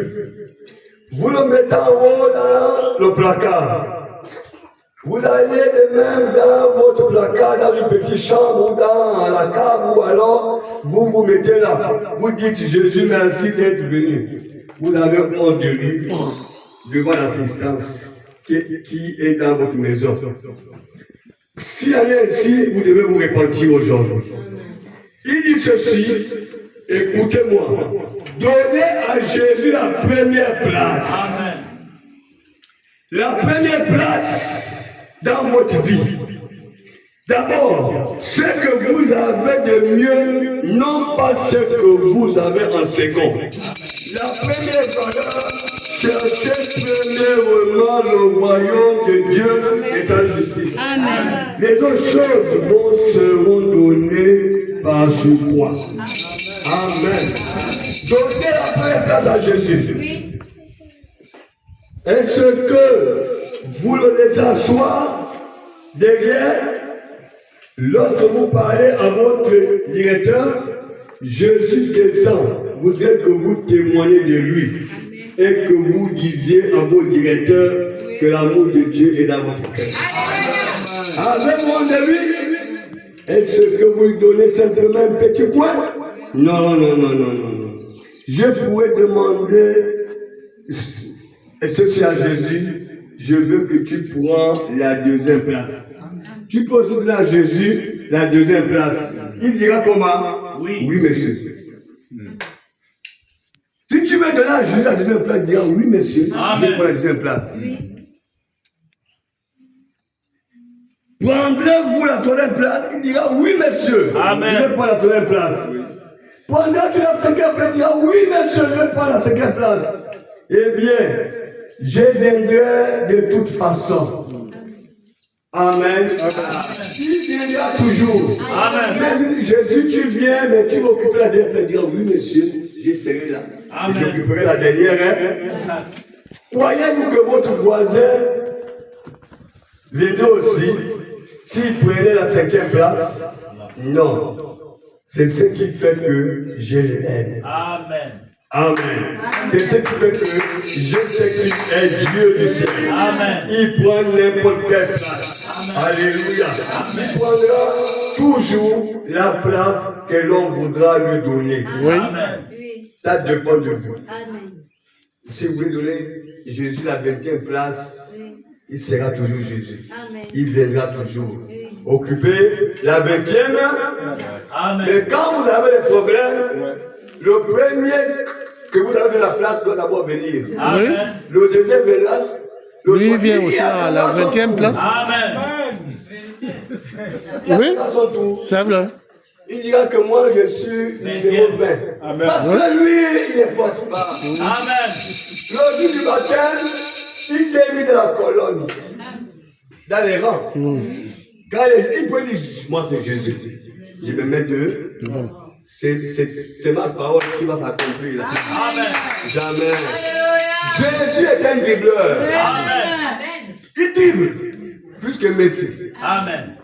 Vous le mettez en haut dans le placard. Vous allez de même dans votre placard, dans une petite chambre ou dans la cave, ou alors vous vous mettez là. Vous dites Jésus, merci d'être venu. Vous avez honte de lui devant l'assistance qui est dans votre maison. Si elle est ainsi, vous devez vous repentir aujourd'hui. Il dit ceci, écoutez-moi, donnez à Jésus la première place. Amen. La première place dans votre vie. D'abord, ce que vous avez de mieux, non pas ce que vous avez en second. La première valeur, cherchez premièrement le royaume de Dieu et sa justice. Amen. Les autres choses vous seront données par surcroît. Amen. Donnez la première place à Jésus. Oui. Est-ce que vous le laissez asseoir derrière lorsque vous parlez à votre directeur Jésus descend, voudrait que vous témoignez de lui et que vous disiez à vos directeurs que l'amour de Dieu est dans votre cœur. Avec mon début, est-ce que vous lui donnez simplement un petit coin? Non. Je pourrais demander ceci à Jésus, je veux que tu prends la deuxième place. Tu peux aussi donner à Jésus la deuxième place. Il dira comment? Oui, monsieur. Si tu veux donner à Jésus la deuxième place, il dira oui, monsieur. Amen. Je prends la deuxième place. Prendrez-vous la troisième place? Il dira oui, monsieur. Amen. Je vais prendre la troisième place. Prendras-tu la cinquième place? Il dira oui, monsieur, je vais prendre la cinquième place. Eh bien, je viendrai de toute façon. Amen. Il viendra toujours. Amen. Mais Jésus, tu viens, mais tu vas occuper la dernière place. Il dira oui, monsieur, je serai là. Amen. Et j'occuperai la dernière. Hein? Croyez-vous que votre voisin viendrait aussi s'il prenait la cinquième place? Non. C'est ce qui fait que je l'aime. Amen. Amen. C'est ce qui fait que je sais qu'il est Dieu du ciel. Amen. Il prend n'importe quelle place. Alléluia. Il prendra toujours la place que l'on voudra lui donner. Oui. Amen. Ça dépend de vous. Amen. Si vous voulez donner Jésus la 20e place, il sera toujours Jésus. Amen. Il viendra toujours. Occuper la 20e. Amen. Mais quand vous avez des problèmes, le premier que vous avez de la place doit d'abord venir. Amen. Le deuxième viendra. Le Lui vient troisième, aussi il à la attendra son 20e tour. place. Amen. Il Oui. attendra son tour. C'est vrai. Il dira que moi je suis numéro 20. Amen. Parce que lui, il ne force pas. Amen. Le jour du baptême, il s'est mis dans la colonne, dans les rangs. Quand il peut dire, moi c'est Jésus. Je me mets deux. C'est ma parole qui va s'accomplir là. Amen. Jamais. Jésus est un dribbleur. Amen. Il dribble plus que Messi. Amen.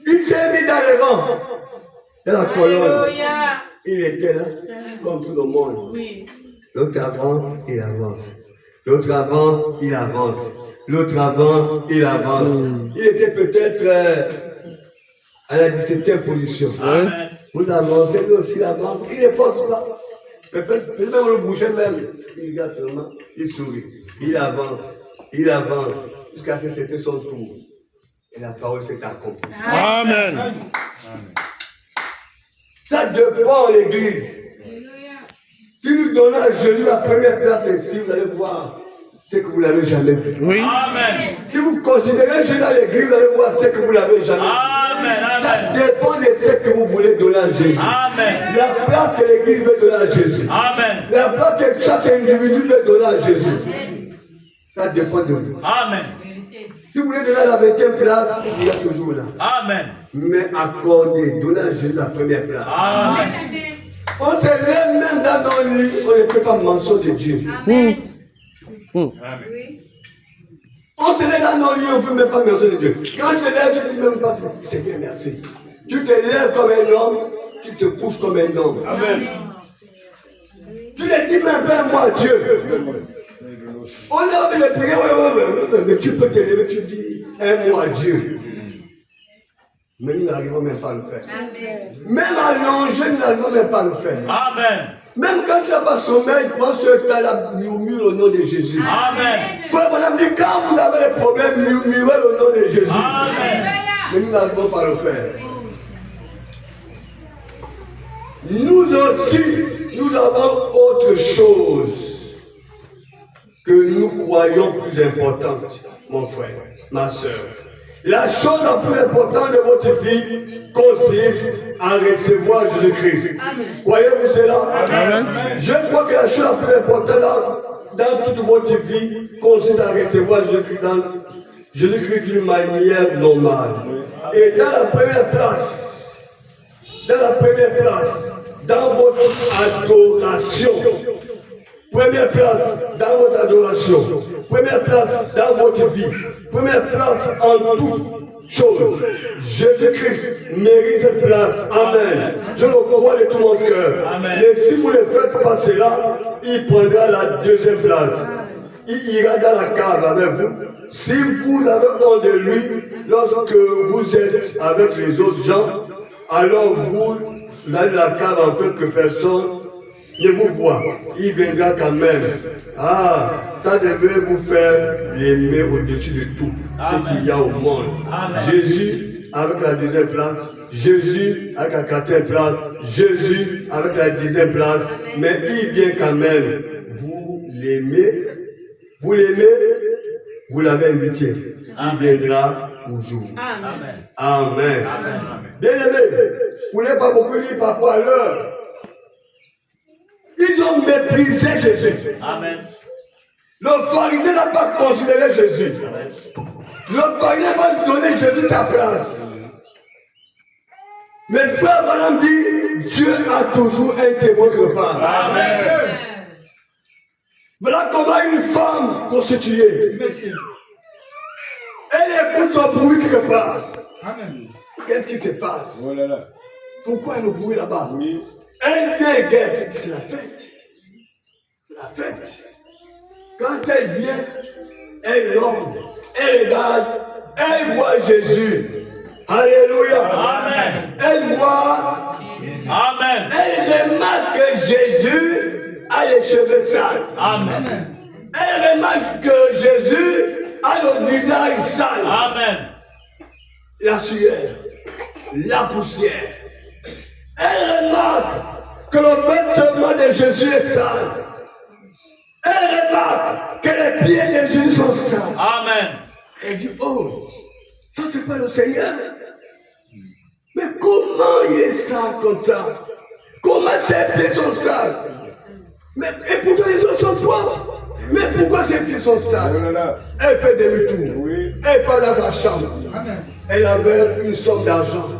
Il s'est mis dans les rangs, dans la colonne. Il était là, comme tout le monde. L'autre avance, il avance. L'autre avance, il avance. L'autre avance, il avance. Il était peut-être à la 17e position. Amen. Vous avancez, lui aussi il avance. Il ne force pas. Peut-être même le bouger même. Il regarde seulement, il sourit. Il avance, jusqu'à ce que c'était son tour. Et la parole s'est accomplie. Amen. Ça dépend de l'église. Si nous donnons à Jésus la première place ici, vous allez voir ce que vous n'avez jamais vu. Oui. Amen. Si vous considérez Jésus dans l'église, vous allez voir ce que vous n'avez jamais vu. Amen. Ça Amen. dépend de ce que vous voulez donner à Jésus. Amen. La place que l'église veut donner à Jésus. Amen. La place que chaque individu veut donner à Jésus. Ça dépend de vous. Amen. Si vous voulez donner à la 20e place, il y a toujours là. Amen. Mais accordez, donnez à Jésus la première place. Amen. On se lève même dans nos lits, on ne fait pas mention de Dieu. On se lève dans nos lits, on ne fait même pas mention de Dieu. Quand tu te lèves, tu ne dis même pas Seigneur, merci. Tu te lèves comme un homme, tu te couches comme un homme. Amen. Tu ne dis même pas moi Dieu. On est avec les prières, mais tu peux te lever, tu dis un mot à Dieu. Mais nous n'arrivons même pas à le faire. Même allongé, nous n'arrivons même pas à le faire. Amen. Même quand tu n'as pas sommeil, prends ce temps-là, murmure au nom de Jésus. Amen. Frère, mon ami, quand vous avez des problèmes, murmurez au nom de Jésus. Amen. Mais nous n'arrivons pas à le faire. Nous aussi, nous avons autre chose que nous croyons plus importante, mon frère, ma soeur. La chose la plus importante de votre vie consiste à recevoir Jésus-Christ. Croyez-vous cela? Amen. Je crois que la chose la plus importante dans toute votre vie consiste à recevoir Jésus-Christ d'une manière normale. Et dans la première place, dans votre adoration, première place dans votre adoration, première place dans votre vie, première place en toute chose. Jésus-Christ mérite cette place. Amen. Je le crois de tout mon cœur. Amen. Mais si vous ne faites pas cela, il prendra la deuxième place. Il ira dans la cave avec vous. Si vous avez honte de lui, lorsque vous êtes avec les autres gens, alors vous allez dans la cave afin que personne ne vous voit. Il viendra quand même. Ah, ça devait vous faire l'aimer au-dessus de tout ce qu'il y a au monde. Amen. Jésus avec la deuxième place, Jésus avec la quatrième place, Jésus avec la dixième place, mais il vient quand même. Vous l'aimez, vous l'aimez, vous l'avez invité. Il viendra toujours. Amen. Amen. Amen. Bien aimé, vous n'avez pas beaucoup lu par rapport à l'heure. Ils ont méprisé Jésus. Amen. Le pharisien n'a pas considéré Jésus. Le pharisien n'a pas donné Jésus sa place. Mais frère Madame dit, Dieu a toujours un témoin quelque part. Amen. Voilà comment une femme prostituée, elle écoute un bruit quelque part. Qu'est-ce qui se passe? Oh là là. Pourquoi elle a le bruit là-bas? Oui. Elle vient guette, c'est la fête. C'est la fête. Quand elle vient, elle rentre, elle regarde, elle voit Jésus. Alléluia. Amen. Elle voit, Amen. elle remarque que Jésus a les cheveux sales. Amen. Elle remarque que Jésus a le visage sale. Amen. La sueur, la poussière. Elle remarque que le vêtement de Jésus est sale. Elle remarque que les pieds de Jésus sont sales. Amen. Elle dit, oh, ça c'est pas le Seigneur. Mais comment il est sale comme ça? Comment ses pieds sont sales? Mais, et pourtant les autres sont propres. Mais pourquoi ses pieds sont Oh sales? là là. Elle fait demi-tour. Oui. Elle part dans sa chambre. Elle avait une somme d'argent.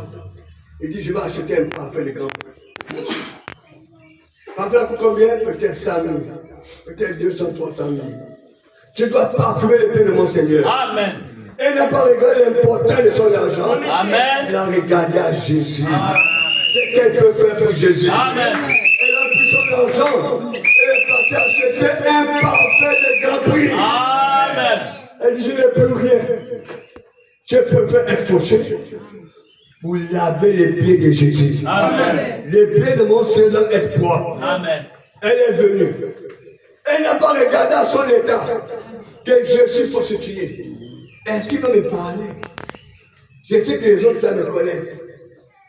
Il dit, je vais acheter un parfum de grand prix. Parfum coûte combien? Peut-être 100 000. Peut-être 200, 300 000. Je dois parfumer les pieds de mon Seigneur. Amen. Elle n'a pas regardé l'importance de son argent. Amen. Elle a regardé à Jésus. Ce qu'elle peut faire pour Jésus. Amen. Elle a pris son argent. Elle est partie acheter un parfum de grand prix. Amen. Elle dit, je n'ai plus rien. Je préfère être fauché pour laver les pieds de Jésus. Amen. Les pieds de mon Seigneur doivent être propres. Amen. Elle est venue. Elle n'a pas regardé à son état que je suis prostituée. Est-ce qu'il va me parler? Je sais que les autres là me connaissent.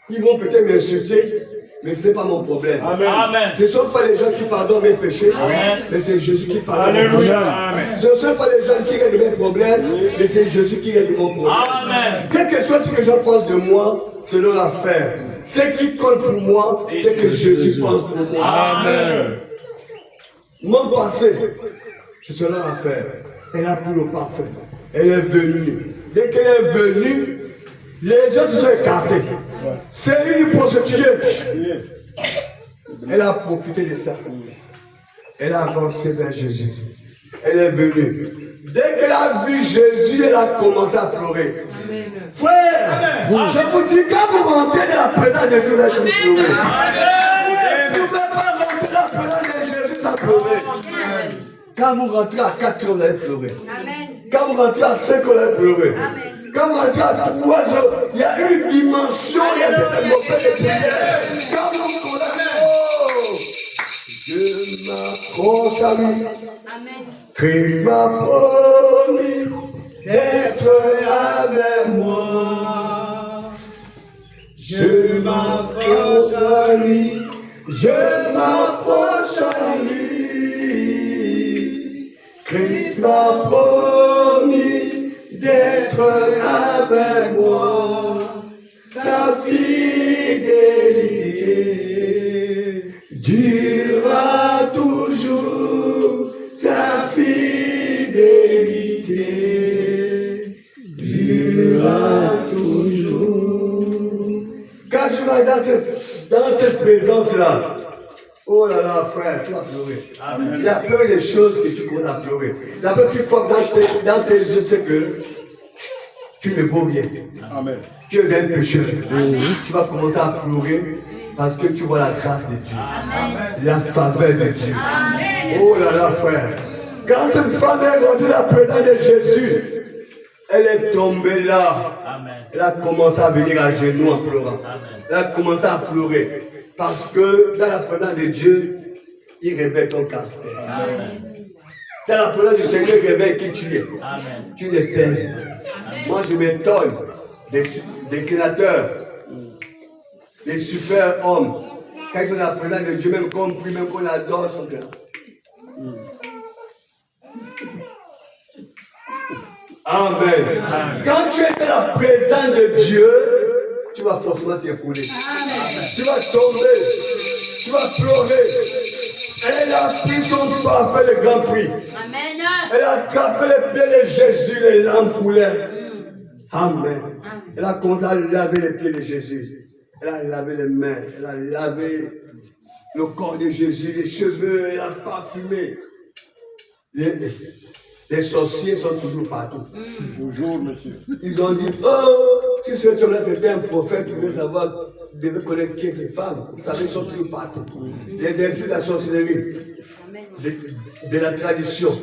Ils vont peut-être m'insulter, mais ce n'est pas mon problème. Amen. Ce ne sont pas les gens qui pardonnent mes péchés, Amen. mais c'est Jésus qui pardonne mes péchés. Alléluia. Amen. Ce ne sont pas les gens qui règlent mes problèmes, mais c'est Jésus qui règle mon problème. Amen. Quel que soit ce que les gens pensent de moi, c'est leur affaire. Ce qui compte pour moi, c'est que Jésus pense pour moi. Amen. Mon passé, c'est leur affaire. Elle a pris le parfum. Elle est venue. Dès qu'elle est venue, les gens se sont écartés. C'est une prostituée. Elle a profité de ça. Elle a avancé vers Jésus. Elle est venue. Dès qu'elle a vu Jésus, elle a commencé à pleurer. Frère, je vous dis, quand vous rentrez dans la présence de Dieu, vous allez pleurer. Vous ne pouvez pas rentrer dans la présence de Jésus sans pleurer. Quand vous rentrez à 4 heures, vous allez pleurer. Quand vous rentrez à 5 heures, vous allez pleurer. Quand vous rentrez à 3 heures, il y a une dimension, il y a cette atmosphère de prière. Quand vous connaissez, oh, je m'approche à lui. Christ m'a promis d'être avec moi. Je m'approche à lui. Je m'approche à lui. Christ m'a promis d'être avec moi. Sa fidélité durera toujours. Sa fidélité durera toujours. Quand tu vas dans cette présence-là, oh là là, frère, tu vas pleurer. Amen. Il y a plein de choses que tu connais à pleurer. La première fois dans tes yeux, c'est que tu ne vaux rien. Amen. Tu es un pécheur. Tu vas commencer à pleurer parce que tu vois la grâce de Dieu. La faveur de Dieu. Oh là là, frère. Quand cette femme est rendue la présence de Jésus, elle est tombée là. Elle a commencé à venir à genoux en pleurant. Elle a commencé à pleurer. Parce que dans la présence de Dieu, il révèle ton caractère. Dans la présence du Seigneur, il révèle qui tu es. Tu ne pèses pas. Moi, je m'étonne des sénateurs, des super hommes. Quand ils sont dans la présence de Dieu, même qu'on prie, même qu'on adore, ils sont là. Amen. Quand tu es dans la présence de Dieu, tu vas forcément t'écouler. Tu vas tomber. Tu vas pleurer. Elle a pris son pas à faire le grand prix. Elle a attrapé les pieds de Jésus, les lampes coulaient. Amen. Elle a commencé à laver les pieds de Jésus. Elle a lavé les mains. Elle a lavé le corps de Jésus, les cheveux. Elle a parfumé. Les sorciers sont toujours partout. Toujours, monsieur. Ils ont dit, oh, si cet homme-là c'était un prophète, vous devez savoir, vous devez connaître qui est ces femmes. Vous savez, ils sont toujours partout. Les esprits de la sorcellerie, de la tradition,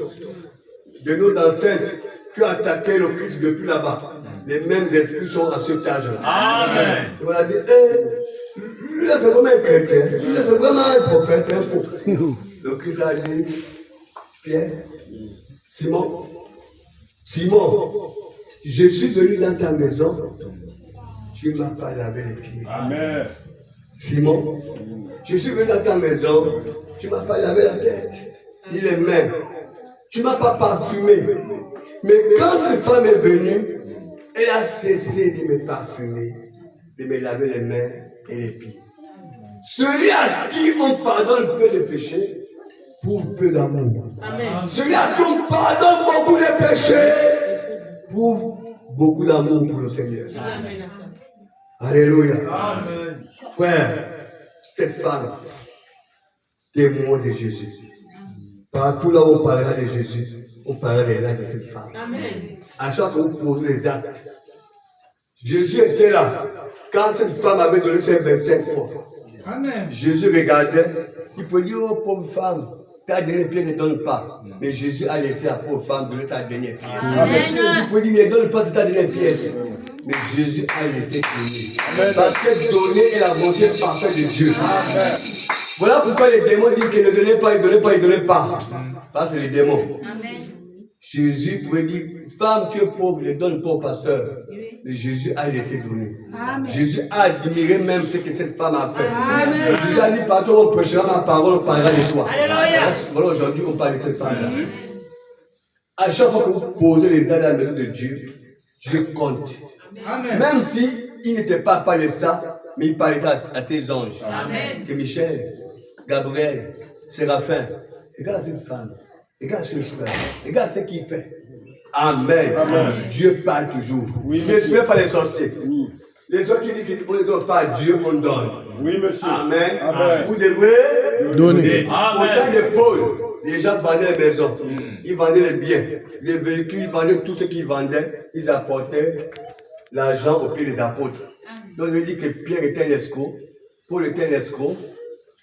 de nos ancêtres qui ont attaqué le Christ depuis là-bas. Les mêmes esprits sont à cet âge-là. Amen. Et on a dit, lui là c'est vraiment un chrétien, lui là c'est vraiment un prophète, c'est un faux. Le Christ a dit, Pierre, Simon, je suis venu dans ta maison, tu ne m'as pas lavé les pieds. Amen. Simon, je suis venu dans ta maison, tu ne m'as pas lavé la tête, ni les mains, tu ne m'as pas parfumé. Mais quand cette femme est venue, elle a cessé de me parfumer, de me laver les mains et les pieds. Celui à qui on pardonne peu de péchés, pour peu d'amour. Celui à qui on pardonne beaucoup de péchés, pour beaucoup d'amour pour le Seigneur. Amen. Alléluia. Amen. Frère, cette femme, témoin de Jésus. Partout là où on parlera de Jésus, on parlera des actes de cette femme. Amen. À chaque fois qu'on pose les actes, Jésus était là. Quand cette femme avait donné ses 25 fois, Amen. Jésus regardait, il peut dire, oh pauvre femme, ta dernière pièce ne donne pas. Mais Jésus a laissé la pauvre femme donner sa dernière pièce. Il peut dire, ne donne pas ta dernière pièce. Mais Jésus a laissé donner. Parce que donner est la volonté parfaite de Dieu. Voilà pourquoi les démons disent qu'ils ne donnaient pas, ils ne donnaient pas, ils ne donnaient pas. Parce que les démons. Jésus pouvait dire, femme, tu es pauvre, ne donne pas au pasteur. Mais Jésus a laissé donner. Amen. Jésus a admiré même ce que cette femme a fait. Amen. Jésus a dit, partout on prêchera ma parole, on parlera de toi. Alléluia. Voilà, aujourd'hui, on parle de cette femme-là. À chaque fois que vous posez les aides à la maison de Dieu, Dieu compte. Amen. Même si il n'était pas parlé de ça, mais il parlait ça à ses anges. Amen. Que Michel, Gabriel, Séraphin, regarde cette femme, regarde ce frère, regarde ce qu'il fait. Amen. Amen. Dieu parle toujours. Oui, Ne suivez pas les sorciers. Oui. Les sorciers qui disent qu'on ne donne pas à Dieu, on donne. Oui, monsieur. Amen. Amen. Vous devrez Donner. au temps de Paul, les gens vendaient les maisons, ils vendaient les biens, les véhicules, ils vendaient tout ce qu'ils vendaient, ils apportaient l'argent aux pieds des apôtres. Donc, je dis que Pierre était un escroc, Paul était un escroc.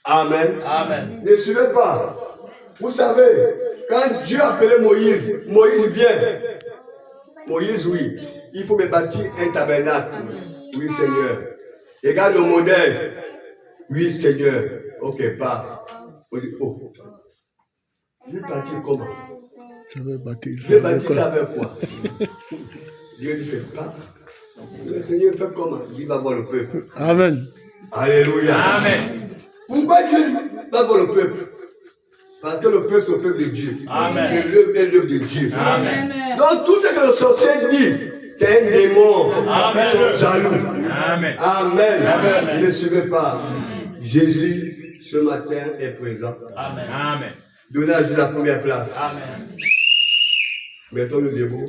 Amen. Amen. Ne suivez pas. Vous savez, quand Dieu appelait Moïse, Moïse vient. Moïse, oui, il faut me bâtir un tabernacle. Oui, Seigneur. Regarde le modèle. Oui, Seigneur. Ok, pas. On dit, oh. Je vais bâtir comment? Je vais bâtir. Je vais bâtir ça avec quoi? Dieu dit, c'est pas. Le Seigneur fait comment? Il va voir le peuple. Amen. Alléluia. Amen. Pourquoi Dieu va voir le peuple? Parce que le peuple, c'est le peuple de Dieu. Amen. Et l'œuvre est l'œuvre de Dieu. Amen. Donc tout ce que le sorcier dit, c'est un démon. Amen. Ils sont jaloux. Amen. Amen. Amen. Et ne suivez pas. Jésus, ce matin, est présent. Amen. Amen. Donnez à Jésus la première place. Amen. Mettons-nous debout.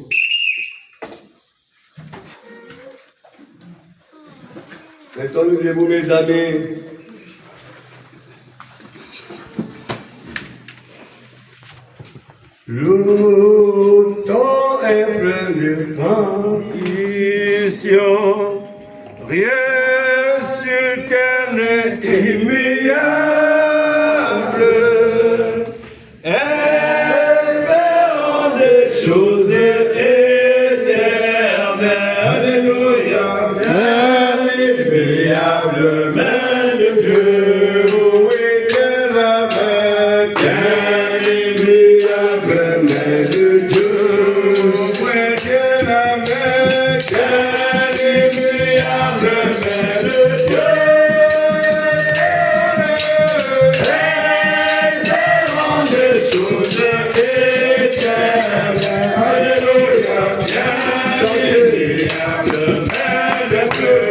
Mettons-nous debout, mes amis. Loue ton est plein de transition. Rien sur terre n'est immuable. Espérons des choses éternelles. Alléluia. L'immuable main de Dieu. Où était la main? Tiens, l'immuable main de Dieu. Où était la main? Tiens, l'immuable main de Dieu. Espérons des choses éternelles. Alléluia. Tiens, l'immuable main de Dieu.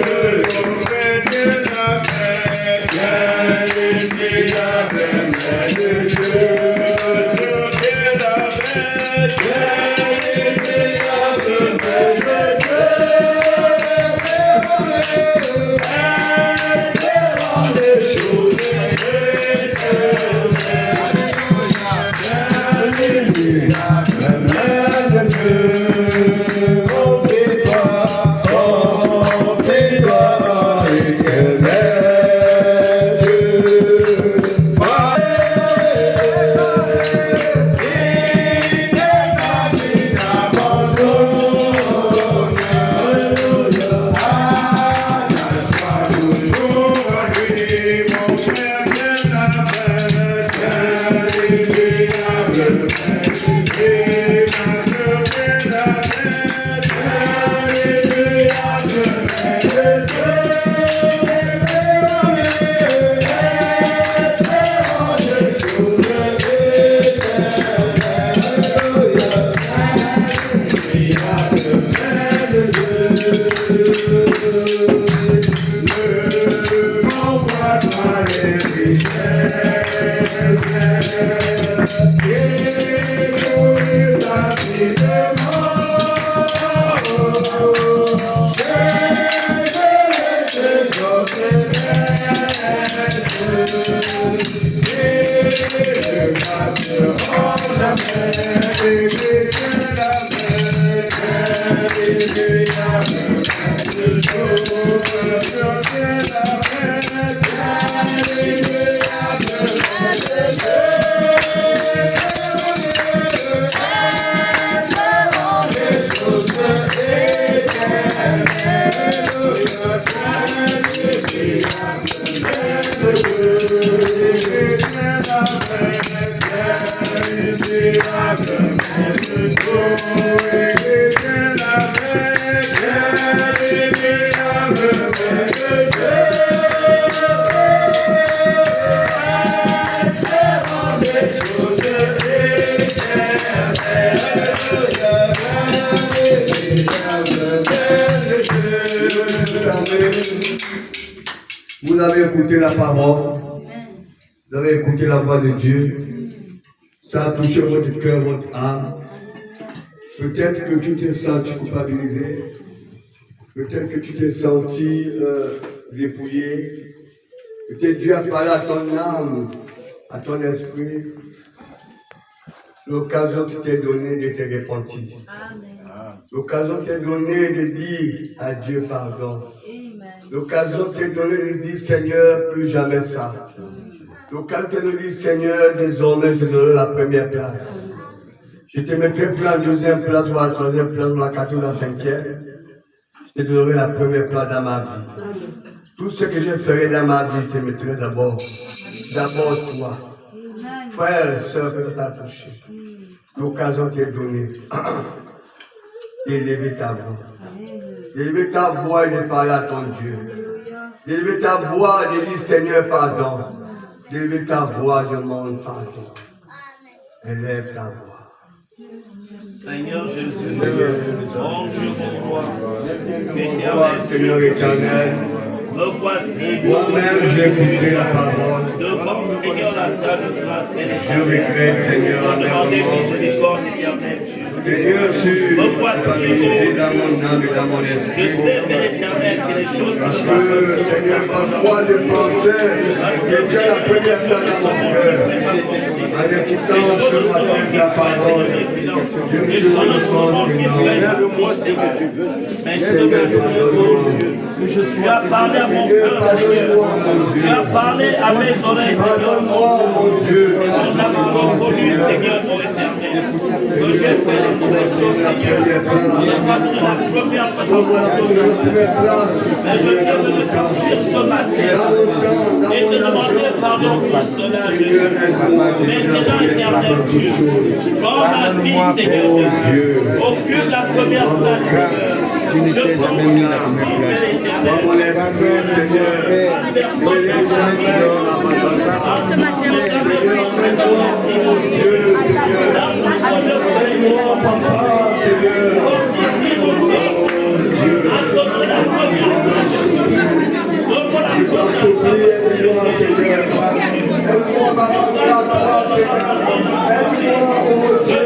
Vous avez écouté la parole, vous avez écouté la voix de Dieu, ça a touché votre cœur, votre âme. Peut-être que tu t'es senti culpabilisé, peut-être que tu t'es senti dépouillé, peut-être Dieu a parlé à ton âme, à ton esprit. C'est l'occasion qui t'est donnée de te repentir. L'occasion t'est donnée de dire à Dieu pardon. L'occasion t'est donnée de dire Seigneur, plus jamais ça. L'occasion t'est donnée de dire Seigneur, désormais je te donnerai la première place. Je te mettrai plus en deuxième place, ou à la troisième place, ou à la quatrième, ou à la cinquième. Je te donnerai la première place dans ma vie. Tout ce que je ferai dans ma vie, je te mettrai d'abord. D'abord toi. Frère et soeur, que ça t'a touché. L'occasion t'est donnée d'élever ta voix. D'élever ta voix et de parler à ton Dieu. D'élever ta voix et de dire Seigneur, pardon. D'élever ta voix, je demande pardon. Élève ta voix. Seigneur Jésus, mon Dieu, mon roi, Seigneur éternel, me voici, moi-même j'ai écouté la parole. devant Seigneur la table de grâce et Je regrette, Seigneur, demander amertement. miséricorde éternelle. Seigneur, Me voici, dans mon âme et dans mon je esprit. sais, Père éternel, que les choses Parce qui que, passent Seigneur, parfois je pensais que c'est la première fois dans mon cœur. En écoutant ce matin la parole, je me suis rendu compte que non. mais tu as parlé à mon Seigneur, cœur, pardonne-moi, mon tu as Dieu. parlé à mes oreilles, Pardonne-moi, mon Dieu. nous avons reconnu, Seigneur, mon éternel, que j'ai fait les mauvaises choses, Seigneur. Je n'ai pas donné la première place à Donne-moi la première place. mais je viens de le confier ce matin et te demander pardon pour cela, Jésus. Maintenant, éternel Dieu, dans ma vie, Seigneur Jésus, occupe la première place, Seigneur. Je confie, Père Dans mon éternel, esprit, Seieur, que les gens Seigneur, mon Dieu, Seigneur, aide-moi, papa, Seigneur, je t'en supplie, aide-moi, Seigneur, aide-moi, ma place, Seigneur, aide-moi, mon Dieu,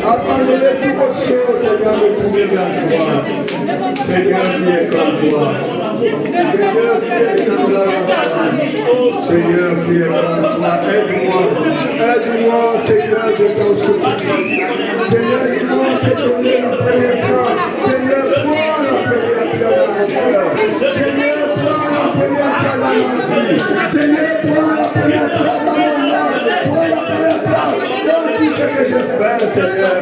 abandonner toutes les choses, Seigneur, de trouver la gloire, Seigneur, qui est comme toi. Seigneur qui est semblable à toi, Seigneur qui est comme toi, aide-moi, Seigneur, je t'en supplie. Seigneur, dis-moi, c'est donné la première place. Seigneur, prends la première place dans mon cœur. Seigneur, prends la première place dans ma vie. Seigneur, prends la première place dans mon âme. Prends la première place dans tout ce que je fais, Seigneur.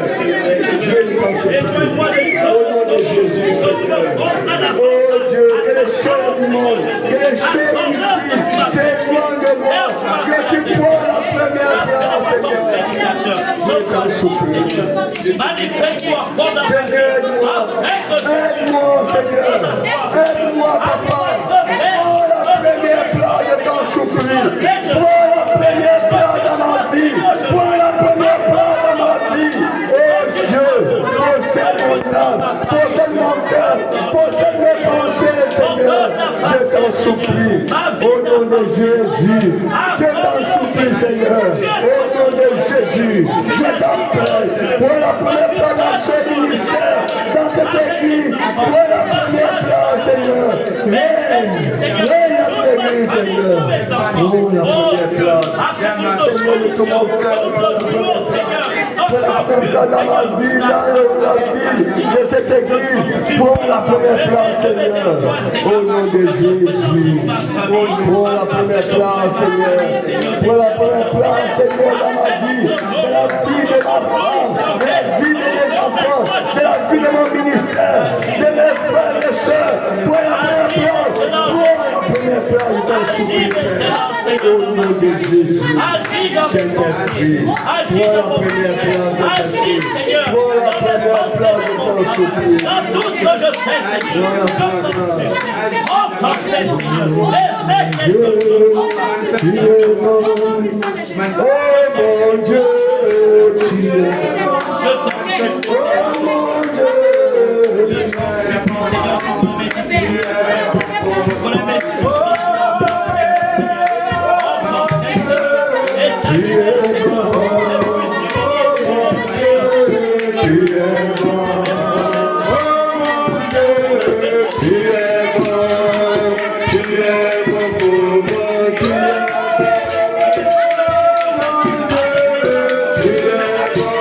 Je t'en supplie. Au nom de Jésus, Seigneur. Oh Dieu, que les choses du monde, que les choses inutiles s'éloignent de moi, que tu prends la première place, Seigneur. Je t'en supplie. manifeste-toi, Seigneur, aide-moi, Seigneur. Aide-moi, papa. Prends la première place, je t'en supplie. Prends la première place dans ma vie. Prends la première place dans ma vie. Oh Dieu, possède mon âme, possède mon cœur, possède mes pensées, Seigneur. Je t'en supplie. Au nom de Jésus, je t'en supplie, Seigneur. Au nom de Jésus, je t'en prie. Pour la première place dans ce ministère, dans cette église, pour la première place, Seigneur. Règne dans cette église, Seigneur. Pour la première place. Seigneur, de tout mon cœur, pour la première place dans ma vie, dans la vie de cette église, pour la première place, Seigneur. Au nom de Jésus. Pour la première place, Seigneur. Pour la première place, Seigneur, dans ma vie, de la vie de ma femme, de la vie de mes enfants, de la vie de mon ministère, de mes frères et sœurs. Pour la première place, pour la première place, je t'en supplie, Père. Au nom de Jésus. Saint-Esprit, pour la première place, Saint-Esprit. Pour la première place, je t'en supplie. dans tout ce que je fais, Seigneur. Je t'en supplie. Oh, ton Seigneur, fais quelque chose. Tu es bon. Oh mon Dieu, tu es bon. Je t'en supplie. Oh mon Dieu, tu es bon. Tu es bon. Oh mon Dieu, tu es bon. Tu es bon pour moi. Tu es bon. Tu es bon.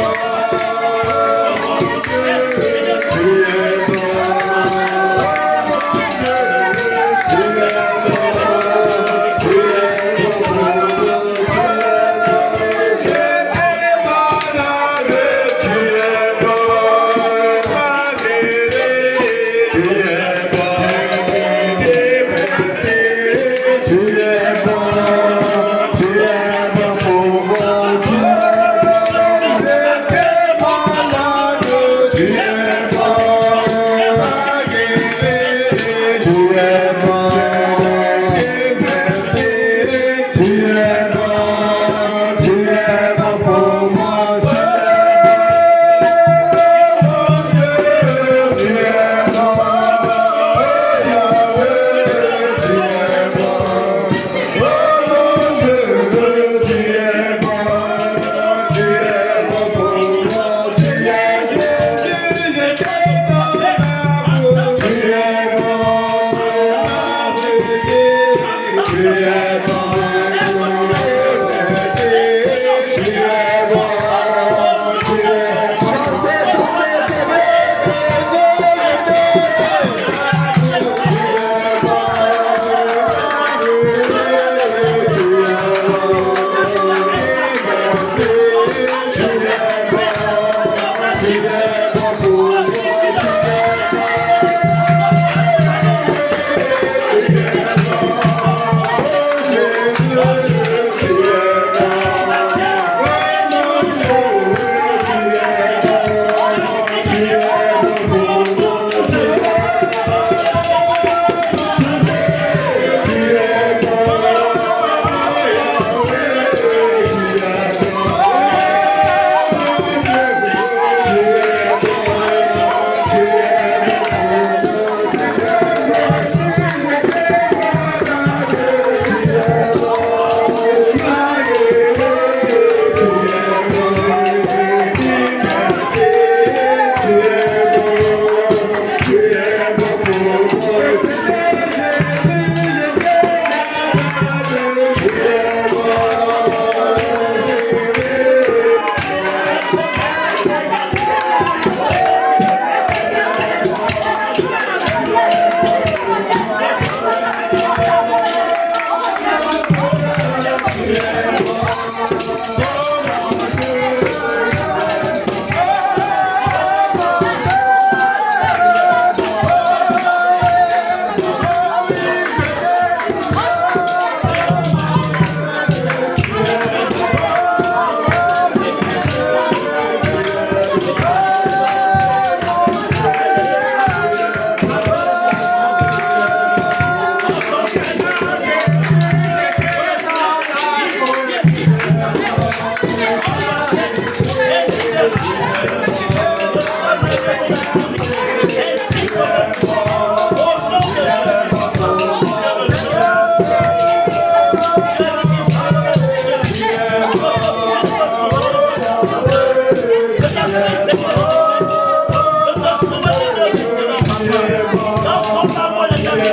Dans ta voix, les amis,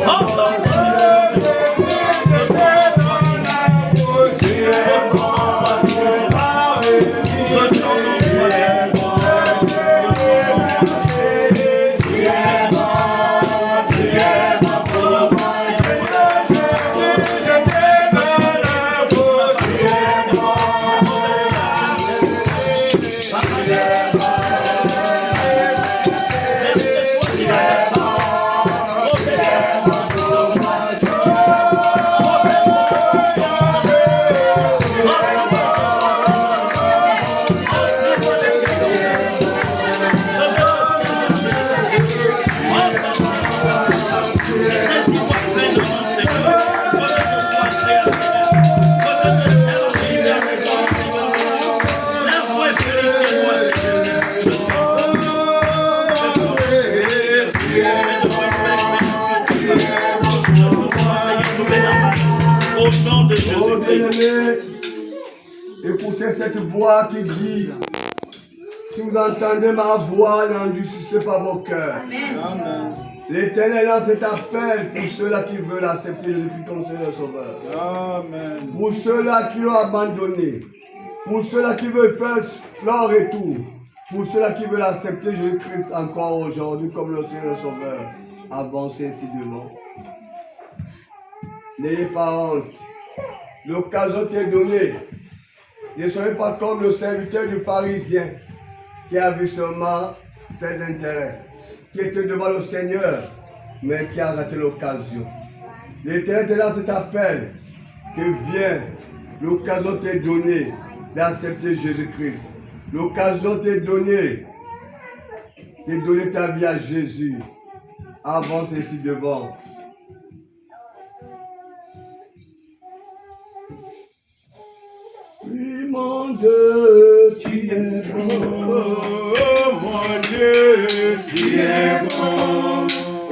entends au nom de Oh Jésus-Christ. bien-aimé, écoutez cette voix qui dit, si vous entendez ma voix, n'endurcissez pas vos cœurs. L'Éternel lance cet appel pour ceux-là qui veulent accepter Jésus-Christ comme Seigneur et Sauveur. Amen. Pour ceux-là qui ont abandonné, pour ceux-là qui veulent faire leur retour, pour ceux-là qui veulent accepter Jésus-Christ encore aujourd'hui comme le Seigneur et Sauveur, avancez ainsi devant. N'ayez pas honte. L'occasion t'est donnée. Ne soyez pas comme le serviteur du pharisien qui avait seulement ses intérêts, qui était devant le Seigneur, mais qui a raté l'occasion. L'Éternel te lance cet appel que viens, l'occasion t'est donnée d'accepter Jésus-Christ. L'occasion t'est donnée de donner ta vie à Jésus. Avance ici devant. Oui, mon Dieu, tu es bon. Oh mon Dieu, tu es bon.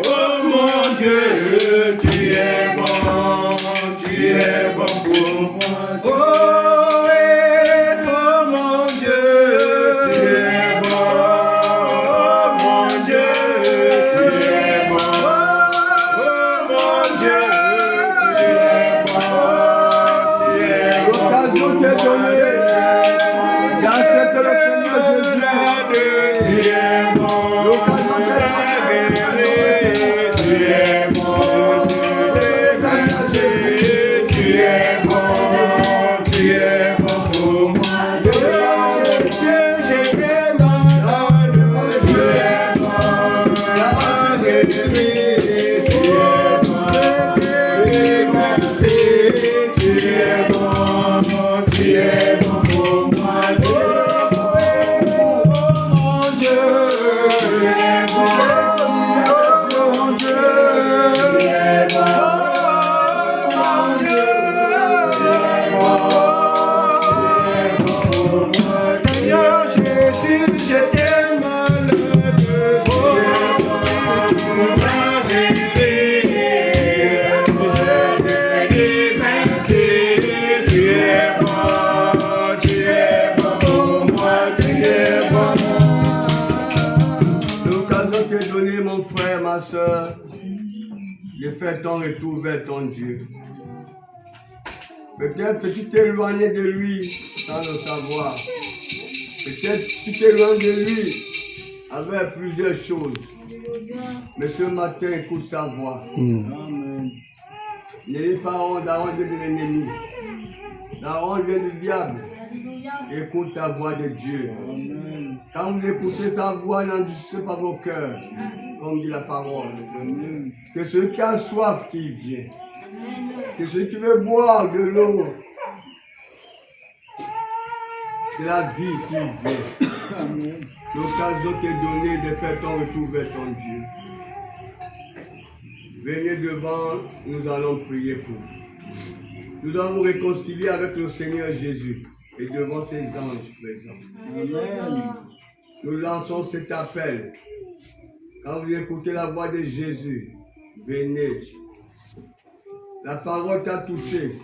Oh mon Dieu, tu es bon. Tu es bon pour moi. Oh, mon Dieu, tu es bon. Oh mon Dieu, tu es bon. Oh mon Dieu, tu es bon. Tu es bon. L'occasion t'est donnée d'accepter le Seigneur Jésus. Tu es bon. L'occasion t'est donnée. Tu es bon. Tu es bon. Tu es bon pour moi. Je t'aime dans le Tu es bon. Tu es bon. Merci. Tu es bon. Tu es bon pour moi. Mon Dieu, tu es bon. Mon Dieu, tu es bon. Mon Dieu, tu es bon. Tu es bon pour moi. Seigneur Jésus, je t'aime le Dieu. Tu m'as réveillé. Je te dis merci. Tu es bon. Tu es bon pour moi. Seigneur, bon. L'occasion t'est donnée, mon frère, ma soeur, de faire ton retour vers ton Dieu. Peut-être que tu t'es éloigné de lui sans le savoir. Peut-être que tu t'éloignes de lui avec plusieurs choses. Mais ce matin, écoute sa voix. N'ayez pas honte, la honte vient de l'ennemi. La honte vient du diable. Écoute ta voix de Dieu. Quand vous écoutez sa voix, n'endurcissez pas vos cœurs, comme dit la parole. Que celui qui a soif qui vient. Que celui qui veut boire de l'eau, de la vie qui vient. L'occasion t'est donnée de faire ton retour vers ton Dieu. Venez devant, nous allons prier pour vous. Nous allons vous réconcilier avec le Seigneur Jésus et devant ses anges présents. Amen. Nous lançons cet appel. Quand vous écoutez la voix de Jésus, venez. La parole t'a touché,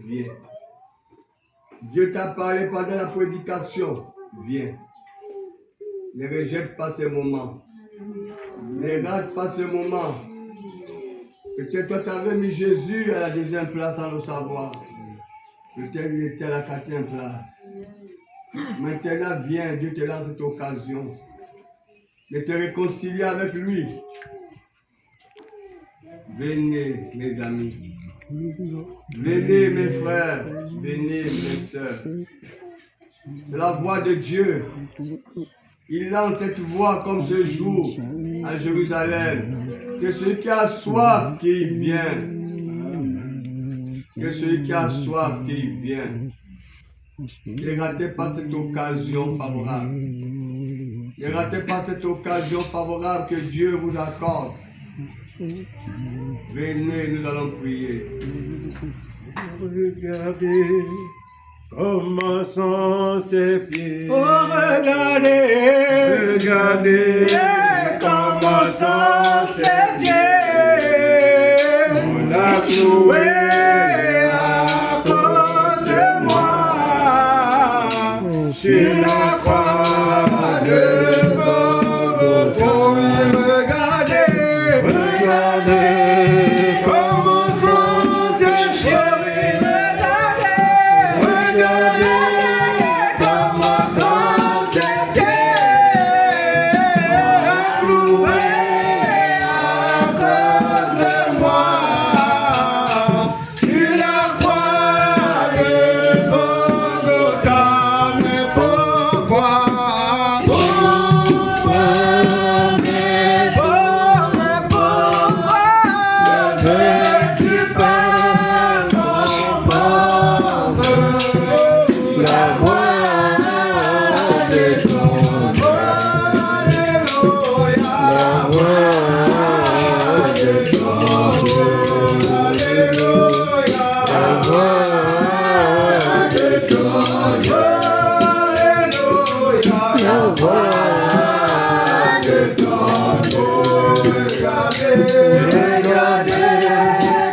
viens. Dieu t'a parlé pendant la prédication, viens. Ne rejette pas ces moments. Ne rate pas ce moment. Peut-être toi, tu avais mis Jésus à la deuxième place sans le savoir. Peut-être il était à la quatrième place. Maintenant, viens, Dieu te lance cette occasion de te réconcilier avec lui. Venez, mes amis. Venez, mes frères. Venez, mes sœurs. C'est la voix de Dieu. Il lance cette voix comme ce jour à Jérusalem. Que celui qui a soif, qu'il vienne. Que celui qui a soif, qu'il vienne. Ne ratez pas cette occasion favorable. Ne ratez pas cette occasion favorable que Dieu vous accorde. Venez, nous allons prier. Regardez comment sont ses pieds. Oh, regardez, Regardez comment sont ses pieds. on l'a cloué À cause de moi, sur la croix de Golgotha. oh oui, regardez, Regardez comment sont ses pieds. regardez comment sont ses pieds. Cloué à cause de moi, sur la croix de Golgotha. Mais pourquoi? Veux-tu pas comprendre la voix de ton Dieu? Alléluia, la voix de ton Dieu. Alléluia, la voix de ton Dieu. Alléluia, la voix de ton Dieu. Regardez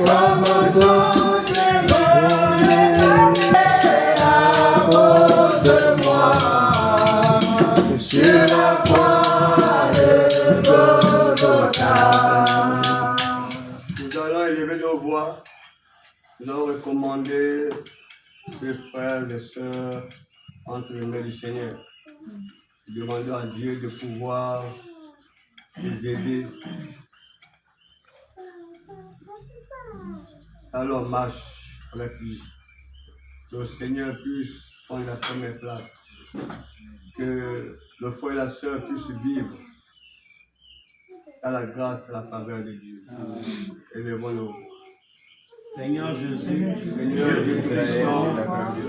comment sont ces bonnes à cause de moi sur la croix de Golgotha. Nous allons élever nos voix, nous allons recommander les frères et sœurs entre les mains du Seigneur. Demandons à Dieu de pouvoir les aider. Alors marche avec lui. Que le Seigneur puisse prendre la première place. Que le frère et la sœur puissent vivre à la grâce et la faveur de Dieu. Élevons-nous. Seigneur Jésus, Seigneur Dieu puissant,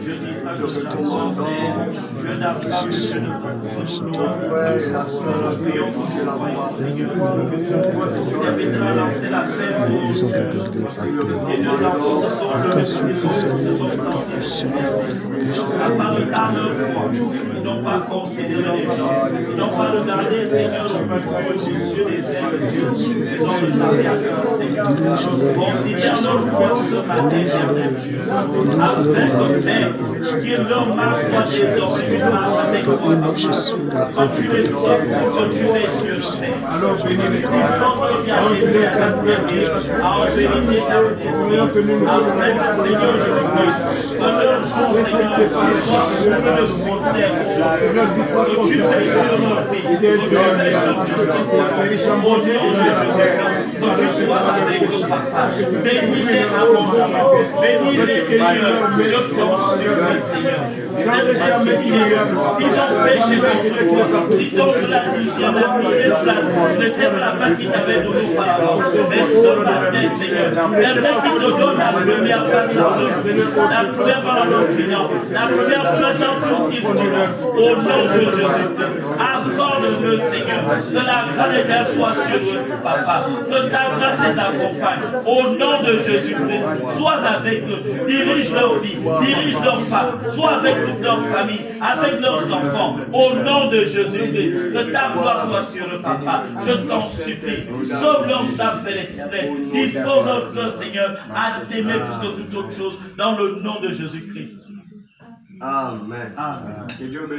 Dieu des nous te recommandons Dieu d'Abraham, Dieu de ton frère et la sœur, nous écouter la voix. serviteur a lancé la paix pour nous. Et nos enfants se sont levés, se sont sentis. À part regarder le froid, ils n'ont pas considéré les gens. Ils n'ont pas regardé, Seigneur, le Dieu des ailes. Ils ont regardé à cœur, Seigneur. Considère nos voix ce matin, éternel Dieu. Afin que Père, que leur marche soit désormais une marche avec toi. Quand tu les sauves, que tu les yeux, Seigneur. Alors, bénis les Christ, notre vie à t'aider, à t'assurer, à enlever tes affaires, afin que Seigneur Jésus-Christ, que leur jour, Seigneur, soit plein de succès, que tu veilles sur nos vies, que tu veilles sur nos vies, au nom de Jésus, que tu sois avec nous, Papa. Bénis-les abondamment, bénis-les, Seigneur, je t'en supplie, Seigneur. Si ton péché contre toi, si ton la division, la place, je ne sais pas la place qui t'avait donnée auparavant, mais ce matin, Seigneur, permets qu'il te donne la première place dans notre vie, la première place dans notre finance, la première place dans tout ce qu'il faut, au nom de Jésus-Christ. Accorde-le, Seigneur, que la grâce de Dieu soit sur eux, Papa, que ta grâce les accompagne, au nom de Jésus-Christ. Sois avec eux, dirige leur vie, dirige leur pas, sois avec toute leur famille, avec leurs enfants, au nom de Jésus-Christ. Que ta gloire soit sur eux, Papa. Je t'en supplie. Sauve leur âme, Père éternel. Dispose leur cœur, Seigneur, à t'aimer plus que toute autre chose, dans le nom de Jésus-Christ. Amen. Amen. Que Dieu bénisse.